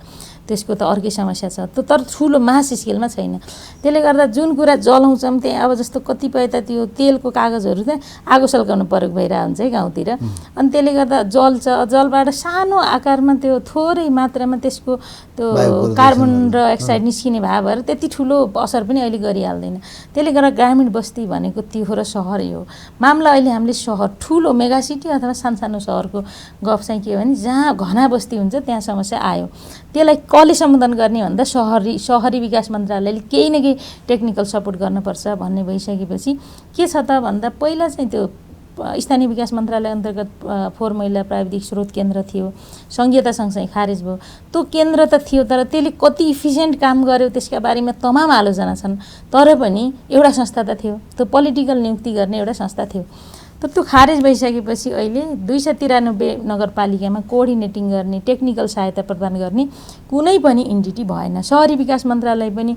त्यसको त अर्कै समस्या छ। त्यो तर ठुलो मास स्केलमा छैन। त्यसले गर्दा जुन कुरा जलाउँछौँ त्यहाँ अब जस्तो कतिपय त त्यो तेलको कागजहरू चाहिँ आगो सल्काउनु प्रयोग भइरहेको हुन्छ है गाउँतिर। अनि त्यसले गर्दा जल्छ, जलबाट सानो आकारमा त्यो थोरै मात्रामा त्यसको त्यो कार्बन डाइअक्साइड निस्किने भएर त्यति ठुलो असर पनि अहिले गरिहाल्दैन। त्यसले गर्दा ग्रामीण बस्ती भनेको त्यो र सहरै हो। मामला अहिले हामीले सहर, ठुलो मेगा सिटी अथवा सानसानो सहरको गफ चाहिँ के हो भने जहाँ घना बस्ती हुन्छ त्यहाँ समस्या आयो। त्यसलाई कसले सम्बोधन गर्ने भन्दा सहरी विकास मन्त्रालयले केही न केही टेक्निकल सपोर्ट गर्नुपर्छ भन्ने भइसकेपछि के छ त भन्दा पहिला चाहिँ त्यो स्थानीय विकास मन्त्रालय अन्तर्गत फोहोर मैला प्राविधिक स्रोत केन्द्र थियो, सङ्घीयता सँगसँगै खारेज भयो। त्यो केन्द्र त थियो तर त्यसले कति इफिसियन्ट काम गर्यो त्यसका बारेमा तमाम आलोचना छन्। तर पनि एउटा संस्था त थियो, त्यो पोलिटिकल नियुक्ति गर्ने एउटा संस्था थियो। तर त्यो खारेज भइसकेपछि अहिले 293 नगरपालिकामा कोअर्डिनेटिङ गर्ने, टेक्निकल सहायता प्रदान गर्ने कुनै पनि इन्टिटी भएन। सहरी विकास मन्त्रालय पनि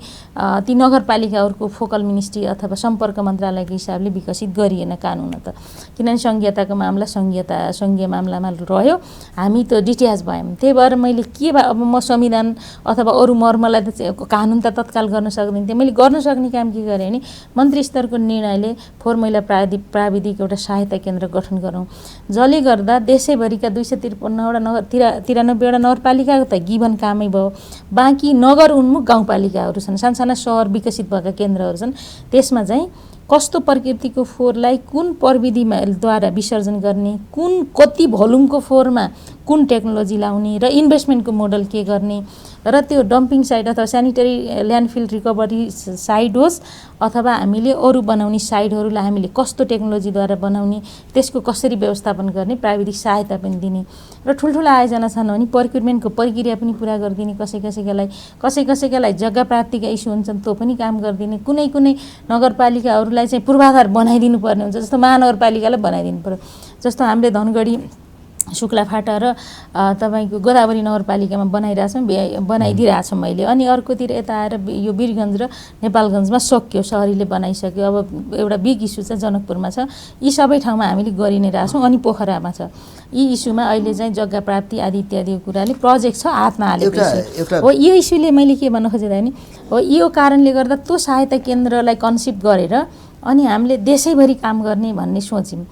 ती नगरपालिकाहरूको फोकल मिनिस्ट्री अथवा सम्पर्क मन्त्रालयको हिसाबले विकसित गरिएन कानुन त, किनभने सङ्घीयताको मामला सङ्घीय मामलामा रह्यो, हामी त डिट्याच भयौँ। त्यही भएर मैले के अब म संविधान अथवा अरू मर्मलाई त कानुन त तत्काल गर्न सक्दैन थिएँ। मैले गर्न सक्ने काम के गरेँ भने मन्त्री स्तरको निर्णयले फोहोर मैला प्राविधिक एउटा सहायता केन्द्र गठन गरौँ, जसले गर्दा देशैभरिका 293वटा नगरपालिकाको त गिभन कामै भयो। बाँकी नगर उन्मुख गाउँपालिकाहरू छन्, सानसाना सहर विकसित भएका केन्द्रहरू छन्, त्यसमा चाहिँ कस्तो प्रकृतिको फोहोरलाई कुन प्रविधिद्वारा विसर्जन गर्ने, कुन कति भोल्युमको फोहोरमा कुन टेक्नोलोजी लाउने र इन्भेस्टमेन्टको मोडल के गर्ने र त्यो डम्पिङ साइट अथवा सेनिटरी ल्यान्डफिल रिकभरी साइट होस् अथवा हामीले अरू बनाउने साइटहरूलाई हामीले कस्तो टेक्नोलोजीद्वारा बनाउने, त्यसको कसरी व्यवस्थापन गर्ने, प्राविधिक सहायता पनि दिने र ठुल्ठुला आयोजना छन् भने प्रोक्युरमेन्टको प्रक्रिया पनि पुरा गरिदिने, कसैकसैकालाई जग्गा प्राप्तिका इस्यु हुन्छन् त्यो पनि काम गरिदिने, कुनै नगरपालिकाहरूलाई चाहिँ पूर्वाधार बनाइदिनु पर्ने हुन्छ, जस्तो महानगरपालिकालाई बनाइदिनु पर्यो। जस्तो हामीले धनगढी शुक्लाफाटा र तपाईँको गोदावरी नगरपालिकामा बनाइदिरहेको छु मैले। अनि अर्कोतिर यता आएर यो वीरगञ्ज र नेपालगञ्जमा सकियो, सहरीले बनाइसक्यो। अब एउटा बिग इस्यु चाहिँ जनकपुरमा छ। यी सबै ठाउँमा हामीले गरि नै रहेछौँ। अनि पोखरामा छ। यी इस्युमा अहिले चाहिँ जग्गा प्राप्ति आदि इत्यादि कुराले प्रोजेक्ट छ हातमा हालेको हो। यो इस्युले मैले के भन्न खोजेँ भने हो, यो कारणले गर्दा त्यो सहायता केन्द्रलाई कन्सेप्ट गरेर अनि हामीले देशैभरि काम गर्ने भन्ने सोच्यौँ।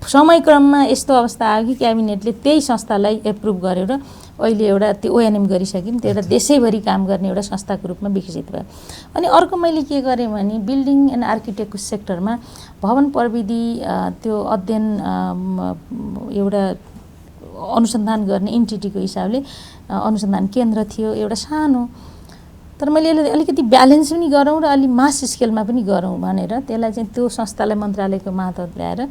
समयक्रममा यस्तो अवस्था आयो कि क्याबिनेटले त्यही संस्थालाई एप्रुभ गरेर अहिले एउटा त्यो ओएनएम गरिसक्यौँ। त्यो एउटा देशैभरि काम गर्ने एउटा संस्थाको रूपमा विकसित भयो। अनि अर्को मैले के गरेँ भने बिल्डिङ एन्ड आर्किटेक्टको सेक्टरमा भवन प्रविधि त्यो अध्ययन एउटा अनुसन्धान गर्ने इन्टिटीको हिसाबले अनुसन्धान केन्द्र थियो एउटा सानो। तर मैले अलिकति ब्यालेन्स पनि गरौँ र अलि मास स्केलमा पनि गरौँ भनेर त्यसलाई चाहिँ त्यो संस्थालाई मन्त्रालयको मातहत ल्याएर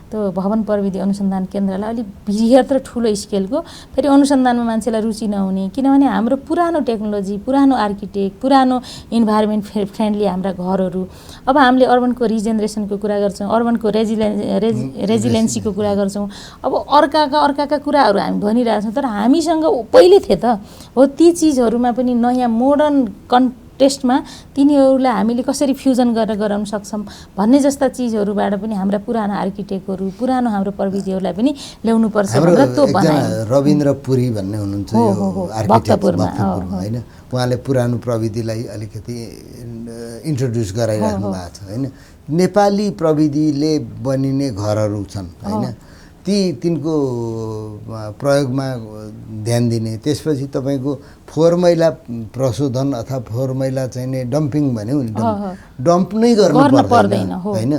त्यो भवन प्रविधि अनुसन्धान केन्द्रलाई अलिक बृहत र ठुलो स्केलको, फेरि अनुसन्धानमा मान्छेलाई रुचि नहुने, किनभने हाम्रो पुरानो टेक्नोलोजी, पुरानो आर्किटेक्ट, पुरानो इन्भाइरोमेन्ट फ्रेन्डली हाम्रा घरहरू। अब हामीले अर्बनको रिजेनेरेसनको कुरा गर्छौँ, अर्बनको रेजिलेन्सीको कुरा गर्छौँ। अब अर्काका कुराहरू हामी भनिरहेछौँ, तर हामीसँग पहिले थिए त हो। ती चिजहरूमा पनि नयाँ मोडर्न टेस्टमा तिनीहरूलाई हामीले कसरी फ्युजन गरेर गराउन सक्छौँ भन्ने जस्ता चिजहरूबाट पनि हाम्रा पुरानो आर्किटेक्टहरू, पुरानो हाम्रो प्रविधिहरूलाई पनि ल्याउनुपर्छ भनेर त्यो बनायो। रविन्द्र पुरी भन्ने हुनुहुन्छ भक्तपुरमा होइन, उहाँले पुरानो प्रविधिलाई अलिकति इन्ट्रोड्युस गराइराख्नु भएको छ होइन। नेपाली प्रविधिले बनिने घरहरू छन् होइन, तिनको प्रयोगमा ध्यान दिने। त्यसपछि तपाईँको फोहोर मैला प्रशोधन अथवा फोहोर मैला चाहिँ डम्पिङ भन्यो नि, डम्प नै गर्नु पर्दैन होइन।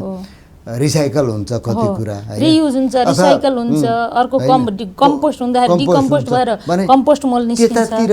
रिसाइकल हुन्छ कति कुरा, रियुज हुन्छ, रिसाइकल हुन्छ, अर्को कम्पोस्ट हुँदाखेरि डिकम्पोस्ट भएर कम्पोस्ट मल निस्किन्छ। त्यतातिर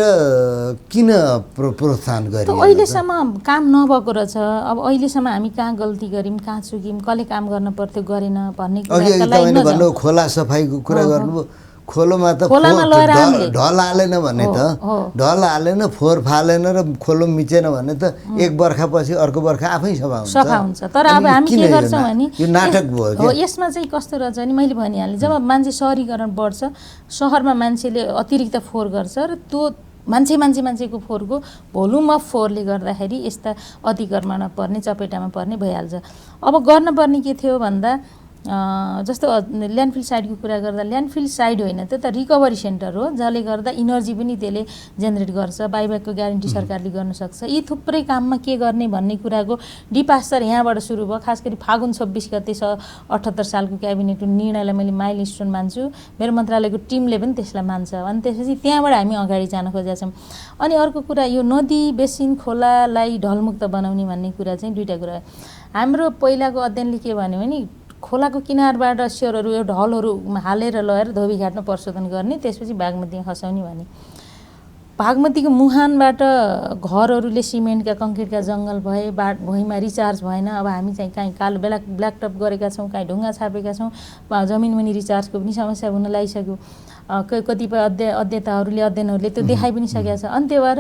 किन प्रोत्साहन गरे? अहिलेसम्म काम नभएको रहेछ। अब अहिलेसम्म हामी कहाँ गल्ती गऱ्यौँ, कहाँ चुक्यौँ, कसले काम गर्न पर्थ्यो गरेन भन्ने कुरा। खोला सफाइको कुरा गर्नुभयो, खोलोमा त ढल हालेन भने त ढल हालेन, फोहोर फालेन र खोलो मिचेन भने त एक बर्खापछि अर्को बर्खा आफै सफा हुन्छ। तर अब हामी के गर्छौँ भने यो नाटक भयो। यसमा चाहिँ कस्तो रहेछ भने मैले भनिहालेँ, जब मान्छे सहरीकरण बढ्छ, सहरमा मान्छेले अतिरिक्त फोहोर गर्छ र त्यो मान्छेको फोहोरको भोल्युम अफ फोहोरले गर्दाखेरि यस्ता अतिक्रमणमा पर्ने, चपेटामा पर्ने भइहाल्छ। अब गर्नुपर्ने के थियो भन्दा जस्तो ल्यान्डफिल साइडको कुरा गर्दा, ल्यान्डफिल साइड होइन, त्यो त रिकभरी सेन्टर हो, जसले गर्दा इनर्जी पनि त्यसले जेनेरेट गर्छ। बाइब्याकको ग्यारेन्टी सरकारले गर्न सक्छ। यी थुप्रै काममा के गर्ने भन्ने कुराको डिपास्चर यहाँबाट सुरु भयो। खास गरी फागुन 26 गते 78 सालको क्याबिनेटको निर्णयलाई मैले माइल स्टोन मान्छु। मेरो मन्त्रालयको टिमले पनि त्यसलाई मान्छ। अनि त्यसपछि त्यहाँबाट हामी अगाडि जान खोजेका छौँ। अनि अर्को कुरा, यो नदी बेसिन खोलालाई ढलमुक्त बनाउने भन्ने कुरा चाहिँ दुईवटा कुरा। हाम्रो पहिलाको अध्ययनले के भन्यो भने खोलाको किनारबाट स्योरहरू यो ढलहरू हालेर लगेर धोबीघाटमा प्रशोधन गर्ने, त्यसपछि बागमतीमा खसाउने भने। बागमतीको मुहानबाट घरहरूले सिमेन्टका कङ्क्रिटका जङ्गल भए, भुइँमा रिचार्ज भएन। अब हामी चाहिँ काहीँ कालो ब्ल्याक टप गरेका छौँ, काहीँ ढुङ्गा छापेका छौँ, जमिनमुनि रिचार्जको पनि समस्या हुन लागिसक्यो। कतिपय अध्ययनहरूले त्यो देखाइ पनि सकेका छ। अनि त्यो भएर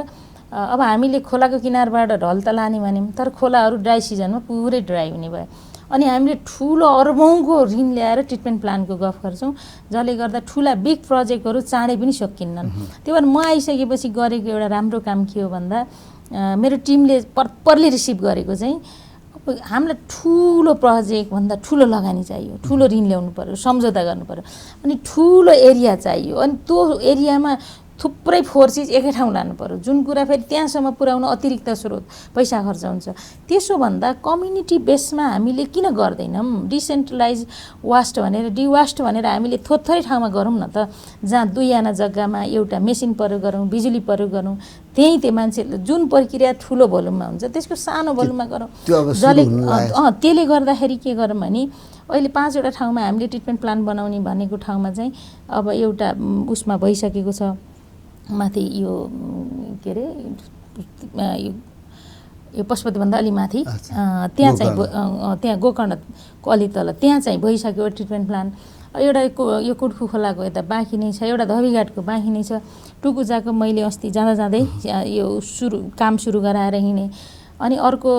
अब हामीले खोलाको किनारबाट ढल त लाने भन्यौँ, तर खोलाहरू ड्राई सिजनमा पुरै ड्राई हुने भयो। अनि हामीले ठुलो अर्बौँको ऋण ल्याएर ट्रिटमेन्ट प्लानको गफ गर्छौँ, जसले गर्दा ठुला बिग प्रोजेक्टहरू चाँडै पनि सकिन्नन्। त्यही भएर म आइसकेपछि गरेको एउटा राम्रो काम के हो भन्दा, मेरो टिमले प्रपरली रिसिभ गरेको चाहिँ हामीलाई ठुलो प्रोजेक्टभन्दा ठुलो लगानी चाहियो, ठुलो ऋण ल्याउनु पऱ्यो, सम्झौता गर्नु पऱ्यो, अनि ठुलो एरिया चाहियो। अनि त्यो एरियामा थुप्रै फोहोर चिज एकै ठाउँ लानु पऱ्यो, जुन कुरा फेरि त्यहाँसम्म पुर्याउन अतिरिक्त स्रोत पैसा खर्च हुन्छ। त्यसो भन्दा कम्युनिटी बेसमा हामीले किन गर्दैनौँ? डिसेन्ट्रलाइज वास्ट भनेर, डिवास्ट भनेर हामीले थोरै ठाउँमा गरौँ न त, जहाँ 2 आना जग्गामा एउटा मेसिन प्रयोग गरौँ, बिजुली प्रयोग गरौँ। त्यही त्यो मान्छेले जुन प्रक्रिया ठुलो भोल्युममा हुन्छ त्यसको सानो भोल्युममा गरौँ। त्यसले गर्दाखेरि के गरौँ भने अहिले 5वटा ठाउँमा हामीले ट्रिटमेन्ट प्लान बनाउने भनेको ठाउँमा चाहिँ अब एउटा उसमा भइसकेको छ, माथि यो के अरे यो पशुपतिभन्दा अलि माथि, त्यहाँ चाहिँ त्यहाँ गोकर्णको अलि तल त्यहाँ चाहिँ भइसक्यो ट्रिटमेन्ट प्लान। एउटा यो कुड्खु खोलाको यता बाँकी नै छ, एउटा धोबीघाटको बाँकी नै छ। टुकुजाको मैले अस्ति जाँदै यो काम सुरु गराएर हिँडेँ। अनि अर्को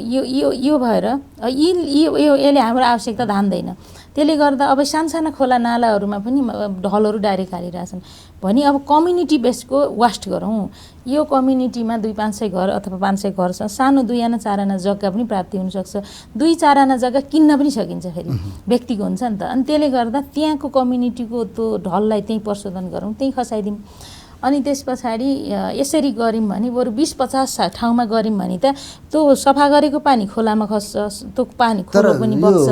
यो भएर यसले हाम्रो आवश्यकता धान्दैन। त्यसले गर्दा अब सानसाना खोला नालाहरूमा पनि ढलहरू डाइरेक्ट हालिरहेछन् भने अब कम्युनिटी बेसको वास्ट गरौँ। यो कम्युनिटीमा 200-500 घर अथवा 500 घर छ, सानो 2 आना 4 आना जग्गा पनि प्राप्ति हुनसक्छ। 2-4 आना जग्गा किन्न पनि सकिन्छ, फेरि व्यक्तिको हुन्छ नि त। अनि त्यसले गर्दा त्यहाँको कम्युनिटीको त्यो ढललाई त्यहीँ प्रशोधन गरौँ, त्यहीँ खसाइदिउँ। अनि त्यस पछाडि यसरी गऱ्यौँ भने बरु 20-50 ठाउँमा गऱ्यौँ भने त त्यो सफा गरेको पानी खोलामा खस्छ, त्यो पानी खोलो पनि बग्छ।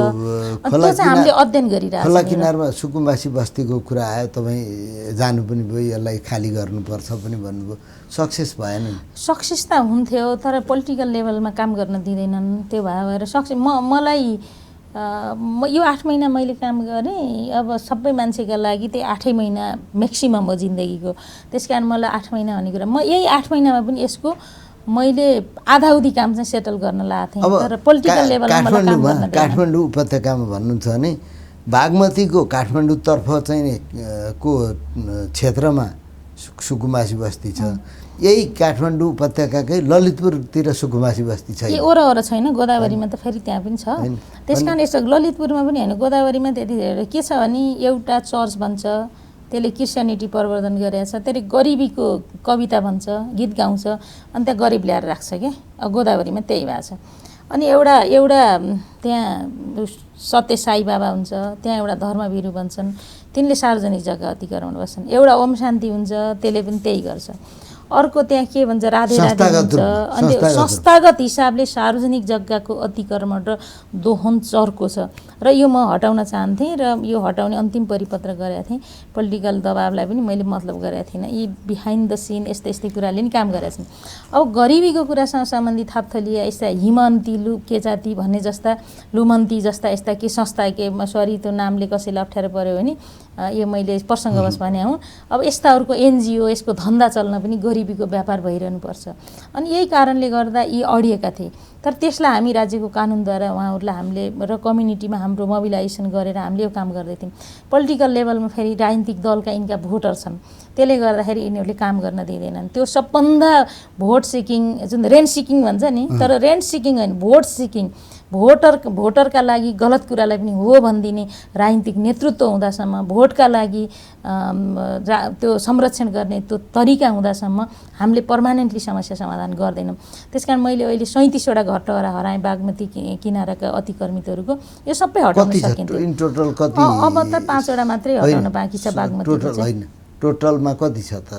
त्यो चाहिँ हामीले अध्ययन गरिरहेको खोला किनारमा सुकुम्बासी बस्तीको कुरा आयो, तपाईँ जानु पनि भयो, यसलाई खाली गर्नुपर्छ पनि भन्नुभयो, सक्सेस भएन। सक्सेस त हुन्थ्यो तर पोलिटिकल लेभलमा काम गर्न दिँदैनन्, त्यो भएर सक्सेस मलाई यो 8 महिना मैले काम गरेँ। अब सबै मान्छेका लागि त्यही 8 महिना म्याक्सिमम हो जिन्दगीको। त्यस कारण मलाई 8 महिना भन्ने कुरा, म यही 8 महिनामा पनि यसको मैले आधाउधी काम चाहिँ सेटल गर्न लागेको थिएँ। तर पोलिटिकल लेभलमा मलाई काम गर्न दिएन। काठमाडौँ उपत्यकामा भन्नुहुन्छ भने बागमतीको काठमाडौँतर्फ चाहिँ को क्षेत्रमा सुकुम्बासी बस्ती छ, यही काठमाडौँ उपत्यकाकै ललितपुरतिर सुकुम्बासी बस्ती छ। ओरह छैन, गोदावरीमा त फेरि त्यहाँ पनि छ। त्यस कारण यस्तो ललितपुरमा पनि होइन, गोदावरीमा त्यति के छ भने एउटा चर्च भन्छ, त्यसले क्रिस्चियनिटी प्रवर्धन गरेको छ, त्यसले गरिबीको कविता भन्छ, गीत गाउँछ, अनि त्यहाँ गरिब ल्याएर राख्छ क्या। गोदावरीमा त्यही भएको छ। अनि एउटा त्यहाँ सत्य साई बाबा हुन्छ, त्यहाँ एउटा धर्मवीरू भन्छन्, तिनले सार्वजनिक जग्गा अतिक्रमण गर्छन्। एउटा ओम शान्ति हुन्छ, त्यसले पनि त्यही गर्छ। अर्को त्यहाँ के भन्छ, राधे राधे हुन्छ। अनि संस्थागत हिसाबले सार्वजनिक जग्गाको अतिक्रमण र दोहन चर्को छ र यो म हटाउन चाहन्थेँ र यो हटाउने अन्तिम परिपत्र गरेका थिएँ। पोलिटिकल दबावलाई पनि मैले मतलब गरेका थिइनँ। यी बिहाइन्ड द सिन यस्तै कुराले नि काम गरेका छन्। अब गरिबीको कुरासँग सम्बन्धित थपथलिया यस्ता हिमन्ती केजाती भन्ने जस्ता, लुमन्ती जस्ता यस्ता के संस्था के सरी त्यो नामले कसैलाई अप्ठ्यारो पर्यो भने यो मैले प्रसङ्गवश भने हुँ। अब यस्ताहरूको एनजिओ यसको धन्दा चल्न पनि गरिबीको व्यापार भइरहनुपर्छ। अनि यही कारणले गर्दा यी अडिएका थिए। तर त्यसलाई हामी राज्यको कानुनद्वारा उहाँहरूलाई हामीले र कम्युनिटीमा हाम्रो मोबिलाइजेसन गरेर हामीले यो काम गर्दै थियौँ। पोलिटिकल लेभलमा फेरि राजनीतिक दलका यिनका भोटर छन्, त्यसले गर्दाखेरि यिनीहरूले काम गर्न दिँदैनन्। त्यो सबभन्दा भोट सिकिङ, जुन रेन्ट सिकिङ भन्छ नि, तर रेन्ट सिकिङ होइन, भोट सिकिङ। भोटरका लागि गलत कुरालाई पनि हो भनिदिने राजनीतिक नेतृत्व हुँदासम्म, भोटका लागि त्यो संरक्षण गर्ने त्यो तरिका हुँदासम्म हामीले पर्मानेन्टली समस्या समाधान गर्दैनौँ। त्यसकारण मैले अहिले 37वटा घरटहरा हराएँ बागमती किनाराका अतिक्रमितहरूको। यो सबै हटाउन सकिन्थ्यो। अब त 5वटा मात्रै हटाउन बाँकी छ बागमती। टोटलमा कति छ त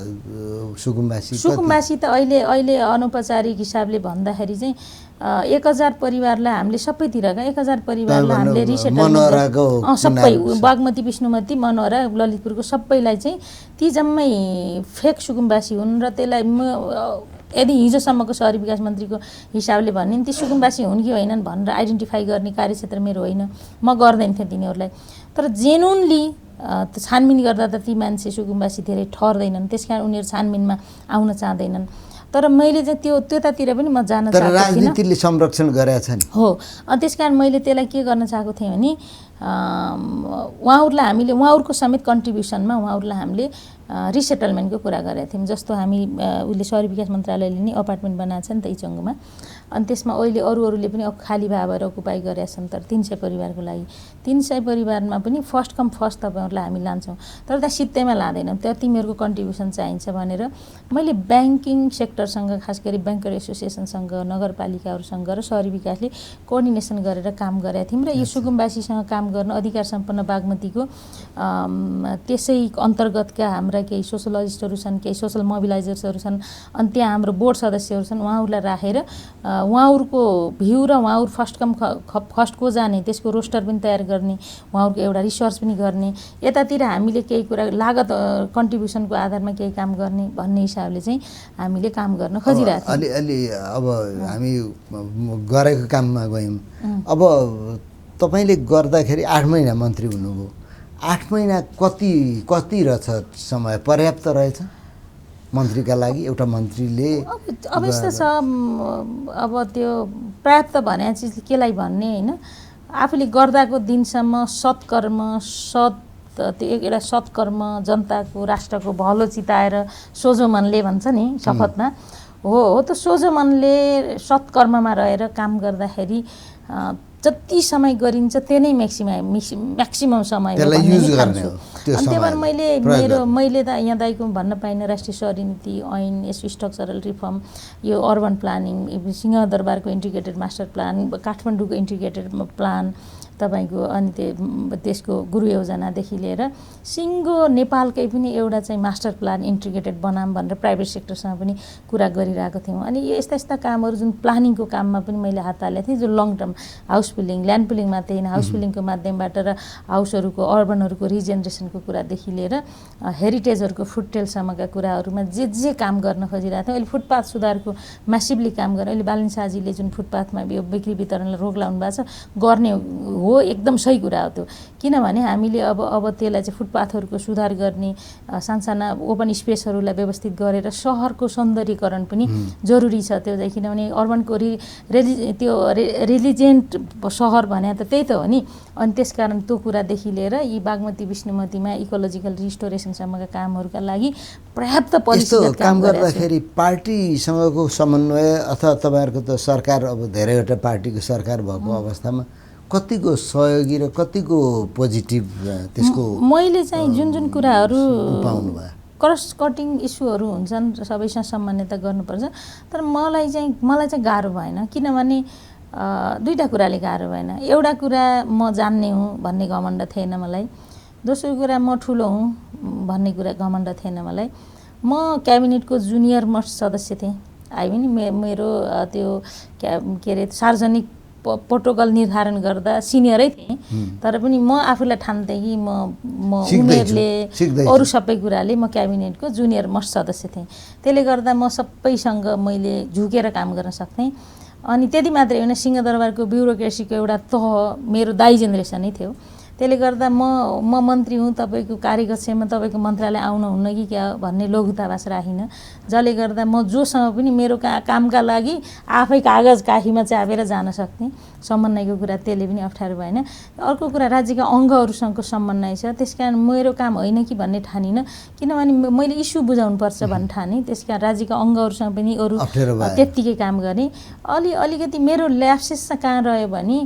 सुकुम्बासी? सुकुम्बासी त अहिले अनौपचारिक हिसाबले भन्दाखेरि चाहिँ 1000 परिवारलाई हामीले सबैतिरका 1000 परिवारलाई हामीले रिसेटलमेन्ट सबै बागमती, विष्णुमती, मनोहरा, ललितपुरको सबैलाई चाहिँ ती जम्मै फेक सुकुम्बासी हुन् र त्यसलाई यदि हिजोसम्मको सहरी विकास मन्त्रीको हिसाबले भन्ने ती सुकुम्बासी हुन् कि होइनन् भनेर आइडेन्टिफाई गर्ने कार्यक्षेत्र मेरो होइन, म गर्दैन थिएँ तिनीहरूलाई। तर जेन्युनली छानबिन गर्दा त ती मान्छे सुकुम्बासी धेरै ठहर्दैनन्, त्यस कारण उनीहरू छानबिनमा आउन चाहँदैनन्। तर मैले चाहिँ त्यतातिर पनि म जान चाहेको थिइनँ। राजनीतिले संरक्षण गरेका छन् हो। अनि त्यस कारण मैले त्यसलाई के गर्न चाहेको थिएँ भने उहाँहरूलाई हामीले उहाँहरूको समेत कन्ट्रिब्युसनमा उहाँहरूलाई हामीले रिसेटलमेन्टको कुरा गरेका थियौँ। जस्तो हामी उसले सहरी विकास मन्त्रालयले नै अपार्टमेन्ट बनाएको छ नि त इचङ्गोमा, अनि त्यसमा अहिले अरूले पनि खाली भएर अकुपाई गरेका छन्। तर 300 परिवारको लागि 300 परिवारमा पनि फर्स्ट कम फर्स्ट तपाईँहरूलाई हामी लान्छौँ, तर त्यहाँ सित्तैमा लाँदैनौँ, त्यहाँ तिमीहरूको कन्ट्रिब्युसन चाहिन्छ भनेर मैले ब्याङ्किङ सेक्टरसँग, खास गरी ब्याङ्कर एसोसिएसनसँग, नगरपालिकाहरूसँग र सहरी विकासले कोअर्डिनेसन गरेर काम गरेका थियौँ। र यो सुकुम्बासीसँग काम गर्न अधिकार सम्पन्न बागमतीको त्यसै अन्तर्गतका हाम्रा केही सोसोलोजिस्टहरू छन्, केही सोसल मोबिलाइजर्सहरू छन्, अनि त्यहाँ हाम्रो बोर्ड सदस्यहरू छन्। उहाँहरूलाई राखेर उहाँहरूको भ्यू र उहाँहरू फर्स्ट को जाने त्यसको रोस्टर पनि तयार गर्ने, उहाँहरूको एउटा रिसर्च पनि गर्ने, यतातिर हामीले केही कुरा लागत कन्ट्रिब्युसनको आधारमा केही काम गर्ने भन्ने हिसाबले चाहिँ हामीले काम गर्न खोजिरहेको थियौँ। अलि अब हामी गरेको काममा गयौँ। अब तपाईँले गर्दाखेरि 8 महिना मन्त्री हुनुभयो, 8 महिना कति रहेछ समय? पर्याप्त रहेछ मन्त्रीका लागि? एउटा मन्त्रीले अब यस्तो छ, अब त्यो पर्याप्त भने चिज केलाई भन्ने होइन, आफूले गर्दाको दिनसम्म सत्कर्म त्यो एउटा सत्कर्म जनताको राष्ट्रको भलो चिताएर सोझो मनले भन्छ नि शपथमा, हो त सोझो मनले सत्कर्ममा रहेर काम गर्दाखेरि जति समय गरिन्छ त्यो नै म्याक्सिमम समय त्यसलाई युज गर्ने हो त्यो अनि त्यही भएर समय मैले त यहाँ दाइको भन्न पाइनँ राष्ट्रिय सहरी नीति ऐन यसो स्ट्रक्चरल रिफर्म यो अर्बन प्लानिङ सिंहदरबारको इन्टिग्रेटेड मास्टर प्लान काठमाडौँको इन्टिग्रेटेड प्लान तपाईँको अनि त्यसको गुरु योजनादेखि लिएर सिङ्गो नेपालकै पनि एउटा चाहिँ मास्टर प्लान इन्टिग्रेटेड बनाऊँ भनेर प्राइभेट सेक्टरसँग पनि कुरा गरिरहेको थियौँ अनि यस्ता यस्ता कामहरू जुन प्लानिङको काममा पनि मैले हात हालेको थिएँ जो long term house building land pooling मात्रै होइन हाउस बिल्डिङको माध्यमबाट र हाउसहरूको अर्बनहरूको रिजेनेरेसनको कुरादेखि लिएर हेरिटेजहरूको फुटटेलसम्मका कुराहरूमा जे काम गर्न खोजिरहेको थियौँ अहिले फुटपाथ सुधारको म्यासिभली काम गरेर अहिले बालिन शाहजीले जुन फुटपाथमा यो बिक्री वितरणलाई रोक लाउनु भएको छ गर्ने हो एकदम सही कुरा हो त्यो किनभने हामीले अब त्यसलाई चाहिँ फुटपाथहरूको सुधार गर्ने सानसाना ओपन स्पेसहरूलाई व्यवस्थित गरेर सहरको सौन्दर्यीकरण पनि जरुरी छ त्यो चाहिँ किनभने अर्बनको रिलिजेन्ट सहर भने त त्यही त हो नि अनि त्यसकारण त्यो कुरादेखि लिएर यी बागमती विष्णुमतीमा इकोलोजिकल रिस्टोरेसनसम्मका कामहरूका लागि पर्याप्त परिश्रम काम गर्दाखेरि पार्टीसँगको समन्वय अथवा तपाईँहरूको त सरकार अब धेरैवटा पार्टीको सरकार भएको अवस्थामा कतिको सहयोगी र कतिको पोजिटिभ त्यसको मैले चाहिँ जुन कुराहरू पाउनु भयो क्रस कटिङ इस्युहरू हुन्छन् सबैसँग सामान्यता गर्नुपर्छ तर मलाई चाहिँ गाह्रो भएन किनभने दुईवटा कुराले गाह्रो भएन एउटा कुरा म जान्ने हुँ भन्ने घमण्ड थिएन मलाई दोस्रो कुरा म ठुलो हुँ भन्ने कुरा घमण्ड थिएन मलाई म क्याबिनेटको जुनियर मोस्ट सदस्य थिएँ पनि मेरो त्यो के अरे सार्वजनिक प्रोटोकल निर्धारण गर्दा सिनियरै थिएँ तर पनि म आफूलाई ठान्थेँ कि म उमेरले अरू सबै कुराले म क्याबिनेटको जुनियर मोस्ट सदस्य थिएँ त्यसले गर्दा म सबैसँग मैले झुकेर काम गर्न सक्थेँ अनि त्यति मात्रै होइन सिंहदरबारको ब्युरोक्रेसीको एउटा तह मेरो दाइ जेनेरेसनै थियो त्यसले गर्दा म मन्त्री हुँ तपाईँको कार्यकक्षमा तपाईँको मन्त्रालय आउनुहुन्न कि क्या भन्ने लघुतावास राखिनँ जसले गर्दा म जोसँग पनि मेरो कामका लागि आफै कागज काखीमा चापेर जान सक्थेँ समन्वयको कुरा त्यसले पनि अप्ठ्यारो भएन अर्को कुरा राज्यका अङ्गहरूसँगको समन्वय छ त्यसकारण मेरो काम होइन कि भन्ने ठानिनँ किनभने मैले इस्यु बुझाउनुपर्छ भन्ने ठानेँ त्यसकारण राज्यका अङ्गहरूसँग पनि अरू त्यत्तिकै काम गरेँ अलिकति मेरो ल्याप्सेस कहाँ रह्यो भने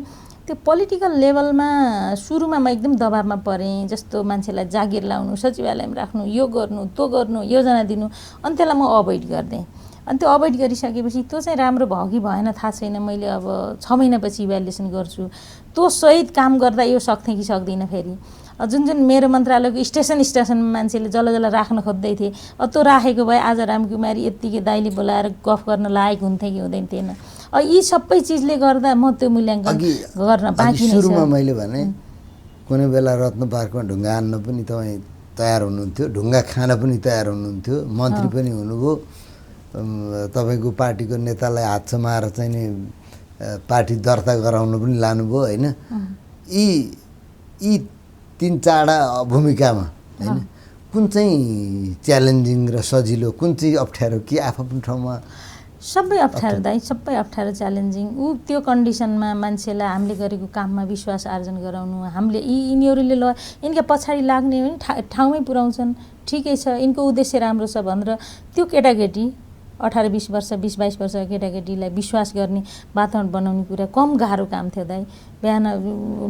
त्यो पोलिटिकल लेभलमा सुरुमा म एकदम दबाबमा परेँ जस्तो मान्छेलाई जागिर लाउनु सचिवालयमा राख्नु यो गर्नु त्यो गर्नु योजना दिनु अनि त्यसलाई म अभोइड गर्देँ अनि त्यो अभोइड गरिसकेपछि त्यो चाहिँ राम्रो भयो कि भएन थाहा छैन मैले अब 6 महिनापछि इभ्यालुएसन गर्छु त्यो सहित काम गर्दा यो सक्थेँ कि सक्दिनँ फेरि जुन मेरो मन्त्रालयको स्टेसनमा मान्छेले जल्ल राख्न खोज्दै थिए त्यो राखेको भए आज रामकुमारी यत्तिकै दाइले बोलाएर गफ गर्न लायक हुन्थे कि हुँदैन थिएन यी सबै चिजले गर्दा म त्यो मूल्याङ्कन गर्न बाँकी नै छ सुरुमा मैले भने कुनै बेला रत्न पार्कमा ढुङ्गा हान्न पनि तपाईँ तयार हुनुहुन्थ्यो ढुङ्गा खान पनि तयार हुनुहुन्थ्यो मन्त्री पनि हुनुभयो तपाईँको पार्टीको नेतालाई हात समाएर चाहिँ नि पार्टी दर्ता गराउन पनि लानुभयो होइन यी 3-4 भूमिकामा होइन कुन चाहिँ च्यालेन्जिङ र सजिलो कुन चाहिँ अप्ठ्यारो के आफ्नो ठाउँमा सबै अप्ठ्यारो दाइ सबै अप्ठ्यारो च्यालेन्जिङ त्यो कन्डिसनमा मान्छेलाई हामीले गरेको काममा विश्वास आर्जन गराउनु हामीले यिनीहरूले यिनका पछाडि लाग्ने पनि ठाउँमै पुर्याउँछन् ठिकै छ यिनको उद्देश्य राम्रो छ भनेर त्यो केटाकेटी 18-20 वर्ष 20-22 वर्षका केटाकेटीलाई विश्वास गर्ने वातावरण बनाउने कुरा कम गाह्रो काम थियो दाइ बिहान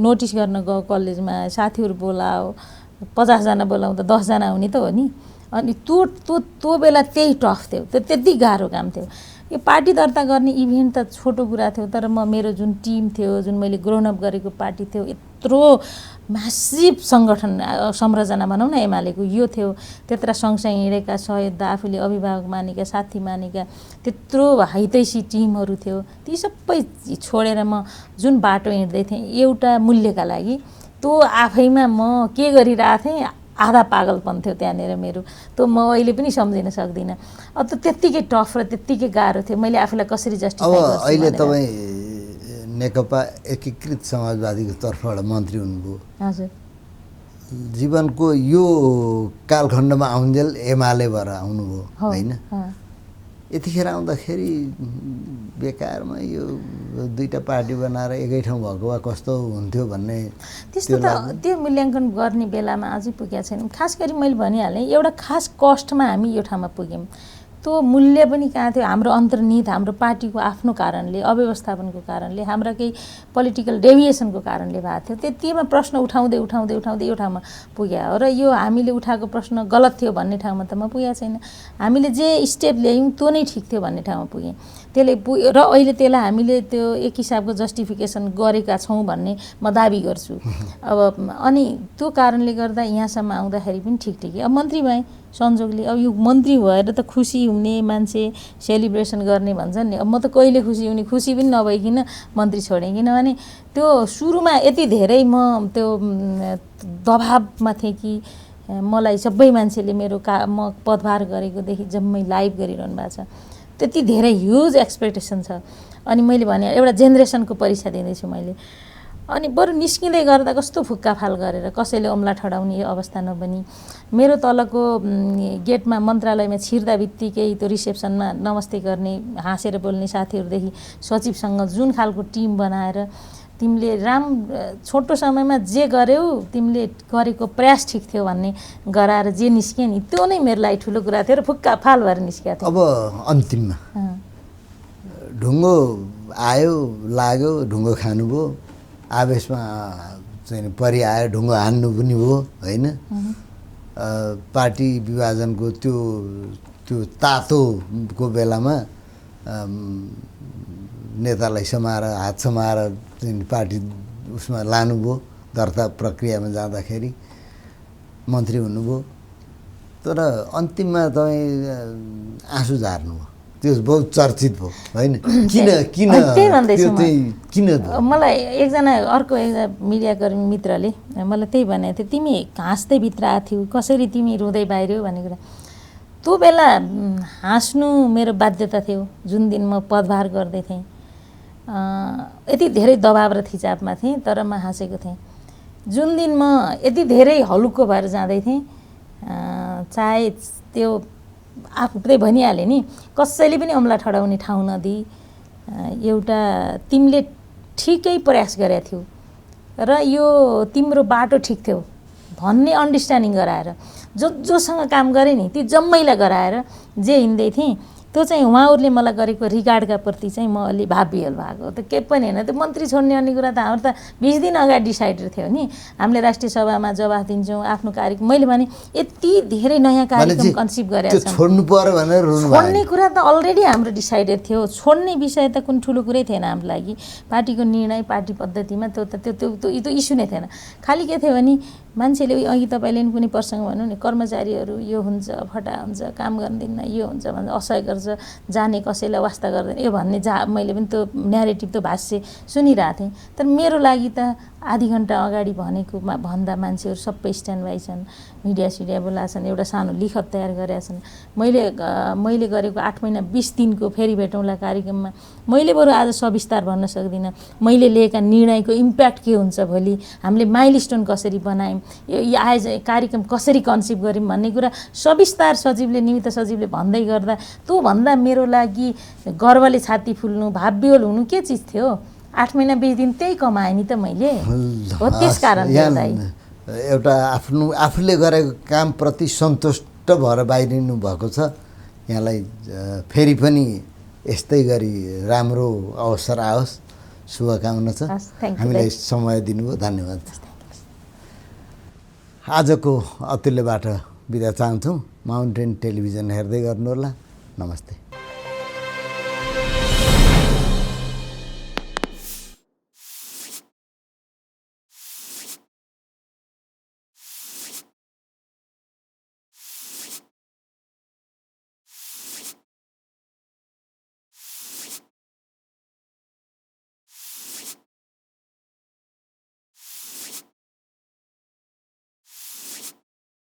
नोटिस गर्न गयो कलेजमा साथीहरू बोलाओ 50 जना बोलाउँदा 10 जना हुने त हो नि अनि त्यो बेला त्यही टफ थियो त्यति गाह्रो काम थियो यो पार्टी दर्ता गर्ने इभेन्ट त छोटो कुरा थियो तर मेरो जुन टिम थियो जुन मैले ग्रोन अप गरेको पार्टी थियो यत्रो म्यासिभ सङ्गठन संरचना भनौँ न एमालेको यो थियो त्यत्र सँगसँगै हिँडेका सहयोद्धा आफूले अभिभावक मानेका साथी मानेका त्यत्रो हाइतैसी टिमहरू थियो ती सबै छोडेर म जुन बाटो हिँड्दै थिएँ एउटा मूल्यका लागि त्यो आफैमा म के गरिरहेको थिएँ आधा पागलपन थियो त्यहाँनिर मेरो त्यो म अहिले पनि सम्झिन सक्दिनँ त त्यत्तिकै टफ र त्यत्तिकै गाह्रो थियो मैले आफूलाई कसरी जस्टिफाई गर्छु अहिले तपाईँ नेकपा एकीकृत समाजवादीको तर्फबाट मन्त्री हुनुभयो हजुर जीवनको यो कालखण्डमा आउन्जेल एमाले भएर आउनुभयो होइन यतिखेर आउँदाखेरि बेकारमा यो दुईटा पार्टी बनाएर एकै ठाउँ भएको भए कस्तो हुन्थ्यो भन्ने त्यस्तो त त्यो मूल्याङ्कन गर्ने बेलामा अझै पुगेका छैनौँ खास गरी मैले भनिहालेँ एउटा खास कस्टमा हामी यो ठाउँमा पुग्यौँ त्यो मूल्य पनि कहाँ थियो हाम्रो अन्तर्निहित हाम्रो पार्टीको आफ्नो कारणले अव्यवस्थापनको कारणले हाम्रा केही पोलिटिकल डेभिएसनको कारणले भएको थियो त्यतिमा प्रश्न उठाउँदै उठाउँदै उठाउँदै यो ठाउँमा पुग्यो हो र यो हामीले उठाएको प्रश्न गलत थियो भन्ने ठाउँमा त म पुगेको छैन हामीले जे स्टेप ल्यायौँ त्यो नै ठिक थियो भन्ने ठाउँमा पुगेँ त्यसले र अहिले त्यसलाई हामीले त्यो एक हिसाबको जस्टिफिकेसन गरेका छौँ भन्ने म दाबी गर्छु अब अनि त्यो कारणले गर्दा यहाँसम्म आउँदाखेरि पनि ठिकै अब मन्त्री भएँ संजोगले अब यो मन्त्री भएर त खुसी हुने मान्छे सेलिब्रेसन गर्ने भन्छन् नि अब म त कहिले खुसी हुने खुसी पनि नभइकन मन्त्री छोडेँ किनभने त्यो सुरुमा यति धेरै म त्यो दबाबमा थिएँ कि मलाई सबै मान्छेले मेरो म पदभार गरेकोदेखि जम्मै लाइभ गरिरहनु भएको छ त्यति धेरै ह्युज एक्सपेक्टेसन छ अनि मैले भने एउटा जेनेरेसनको परीक्षा दिँदैछु मैले अनि बरु निस्किँदै गर्दा कस्तो फुक्काफाल गरेर कसैले औँला ठडाउने अवस्था नबनी मेरो तलको गेटमा मन्त्रालयमा छिर्दा बित्तिकै त्यो रिसेप्सनमा नमस्ते गर्ने हाँसेर बोल्ने साथीहरूदेखि सचिवसँग जुन खालको टिम बनाएर तिमीले छोटो समयमा जे गर्यौ तिमीले गरेको प्रयास ठिक थियो भन्ने गराएर जे निस्क्यो नि त्यो नै मेरो लागि ठुलो कुरा थियो र फुक्काफाल भएर निस्केको थियो अब अन्तिममा ढुङ्गो आयो लाग्यो ढुङ्गो खानुभयो आवेशमा चाहिँ परिआयो ढुङ्गो हान्नु पनि भयो होइन पार्टी विभाजनको त्यो तातोको बेलामा नेतालाई समाएर हात समाएर पार्टी उसमा लानुभयो दर्ता प्रक्रियामा जाँदाखेरि मन्त्री हुनुभयो तर अन्तिममा तपाईँ आँसु झार्नुभयो त्यो बहुत चर्चित भयो होइन किन मलाई अर्को एकजना मिडियाकर्मी मित्रले मलाई त्यही भनेको थियो तिमी हाँस्दै भित्र आएको थियौ कसरी तिमी रुँदै बाहिरियौ भन्ने कुरा त्यो बेला हाँस्नु मेरो बाध्यता थियो जुन दिन म पदभार गर्दै थिएँ यति धेरै दबाब र थिचापमा थिएँ तर म हाँसेको थिएँ जुन दिन म यति धेरै हलुक्क भएर जाँदै थिएँ चाहे त्यो आफूले भनिहालेँ नि कसैले पनि औँला ठडाउने ठाउँ नदिई एउटा तिमीले ठिकै प्रयास गरेका थियौ र यो तिम्रो बाटो ठिक थियो भन्ने अन्डरस्ट्यान्डिङ गराएर जोसँग काम गरेँ नि ती जम्मैलाई गराएर जे हिँड्दै थिएँ त्यो चाहिँ उहाँहरूले मलाई गरेको रिगार्डका प्रति चाहिँ म अलि भावविह्वल भएको त केही पनि होइन त्यो मन्त्री छोड्ने अन्य कुरा त हाम्रो त 20 दिन अगाडि डिसाइडेड थियो नि हामीले राष्ट्रिय सभामा जवाफ दिन्छौँ आफ्नो कार्यक्रम मैले भने यति धेरै नयाँ कार्यक्रम कन्सिभ गरेका छौँ छोड्नु पर्यो भनेर छोड्ने कुरा त अलरेडी हाम्रो डिसाइडेड थियो छोड्ने विषय त कुन ठुलो कुरै थिएन हाम्रो लागि पार्टीको निर्णय पार्टी पद्धतिमा त्यो इस्यु नै थिएन खालि के थियो भने मान्छेले अघि तपाईँले नि कुनै प्रसङ्ग भन्नु नि कर्मचारीहरू यो हुन्छ फटा हुन्छ काम गर्न दिन्न यो हुन्छ भनेर असहयोग गर्छ जाने कसैलाई वास्ता गर्दैन यो भन्ने मैले पनि त्यो न्यारेटिभ त्यो भाष्य सुनिरहेको थिएँ तर मेरो लागि त आधी घन्टा अगाडि भनेको भन्दा मान्छेहरू सबै स्ट्यान्ड बाई छन् मिडिया सिडिया बोलाएको छन् एउटा सानो लिखत तयार गरेका छन् मैले गरेको 8 महिना 20 दिनको फेरि भेटौँला कार्यक्रममा मैले बरु आज सविस्तार भन्न सक्दिनँ मैले लिएका निर्णयको इम्प्याक्ट के हुन्छ भोलि हामीले माइलस्टोन कसरी बनायौँ यो आज कार्यक्रम कसरी कन्सिभ गऱ्यौँ भन्ने कुरा सविस्तार निमित्त सचिवले भन्दै गर्दा त्यो भन्दा मेरो लागि गर्वले छाती फुल्नु भावविह्वल हुनु के चिज थियो 8 महिना 20 दिन त्यही कमाएँ नि त मैले हो त्यस कारणले एउटा आफूले गरेको कामप्रति सन्तुष्ट भएर बाहिरिनु भएको छ यहाँलाई फेरि पनि यस्तै गरी राम्रो अवसर आओस् शुभकामना छ हामीलाई समय दिनुभयो धन्यवाद आजको अतुल्यबाट बिदा चाहन्छौँ माउन्टेन टेलिभिजन हेर्दै गर्नुहोला नमस्ते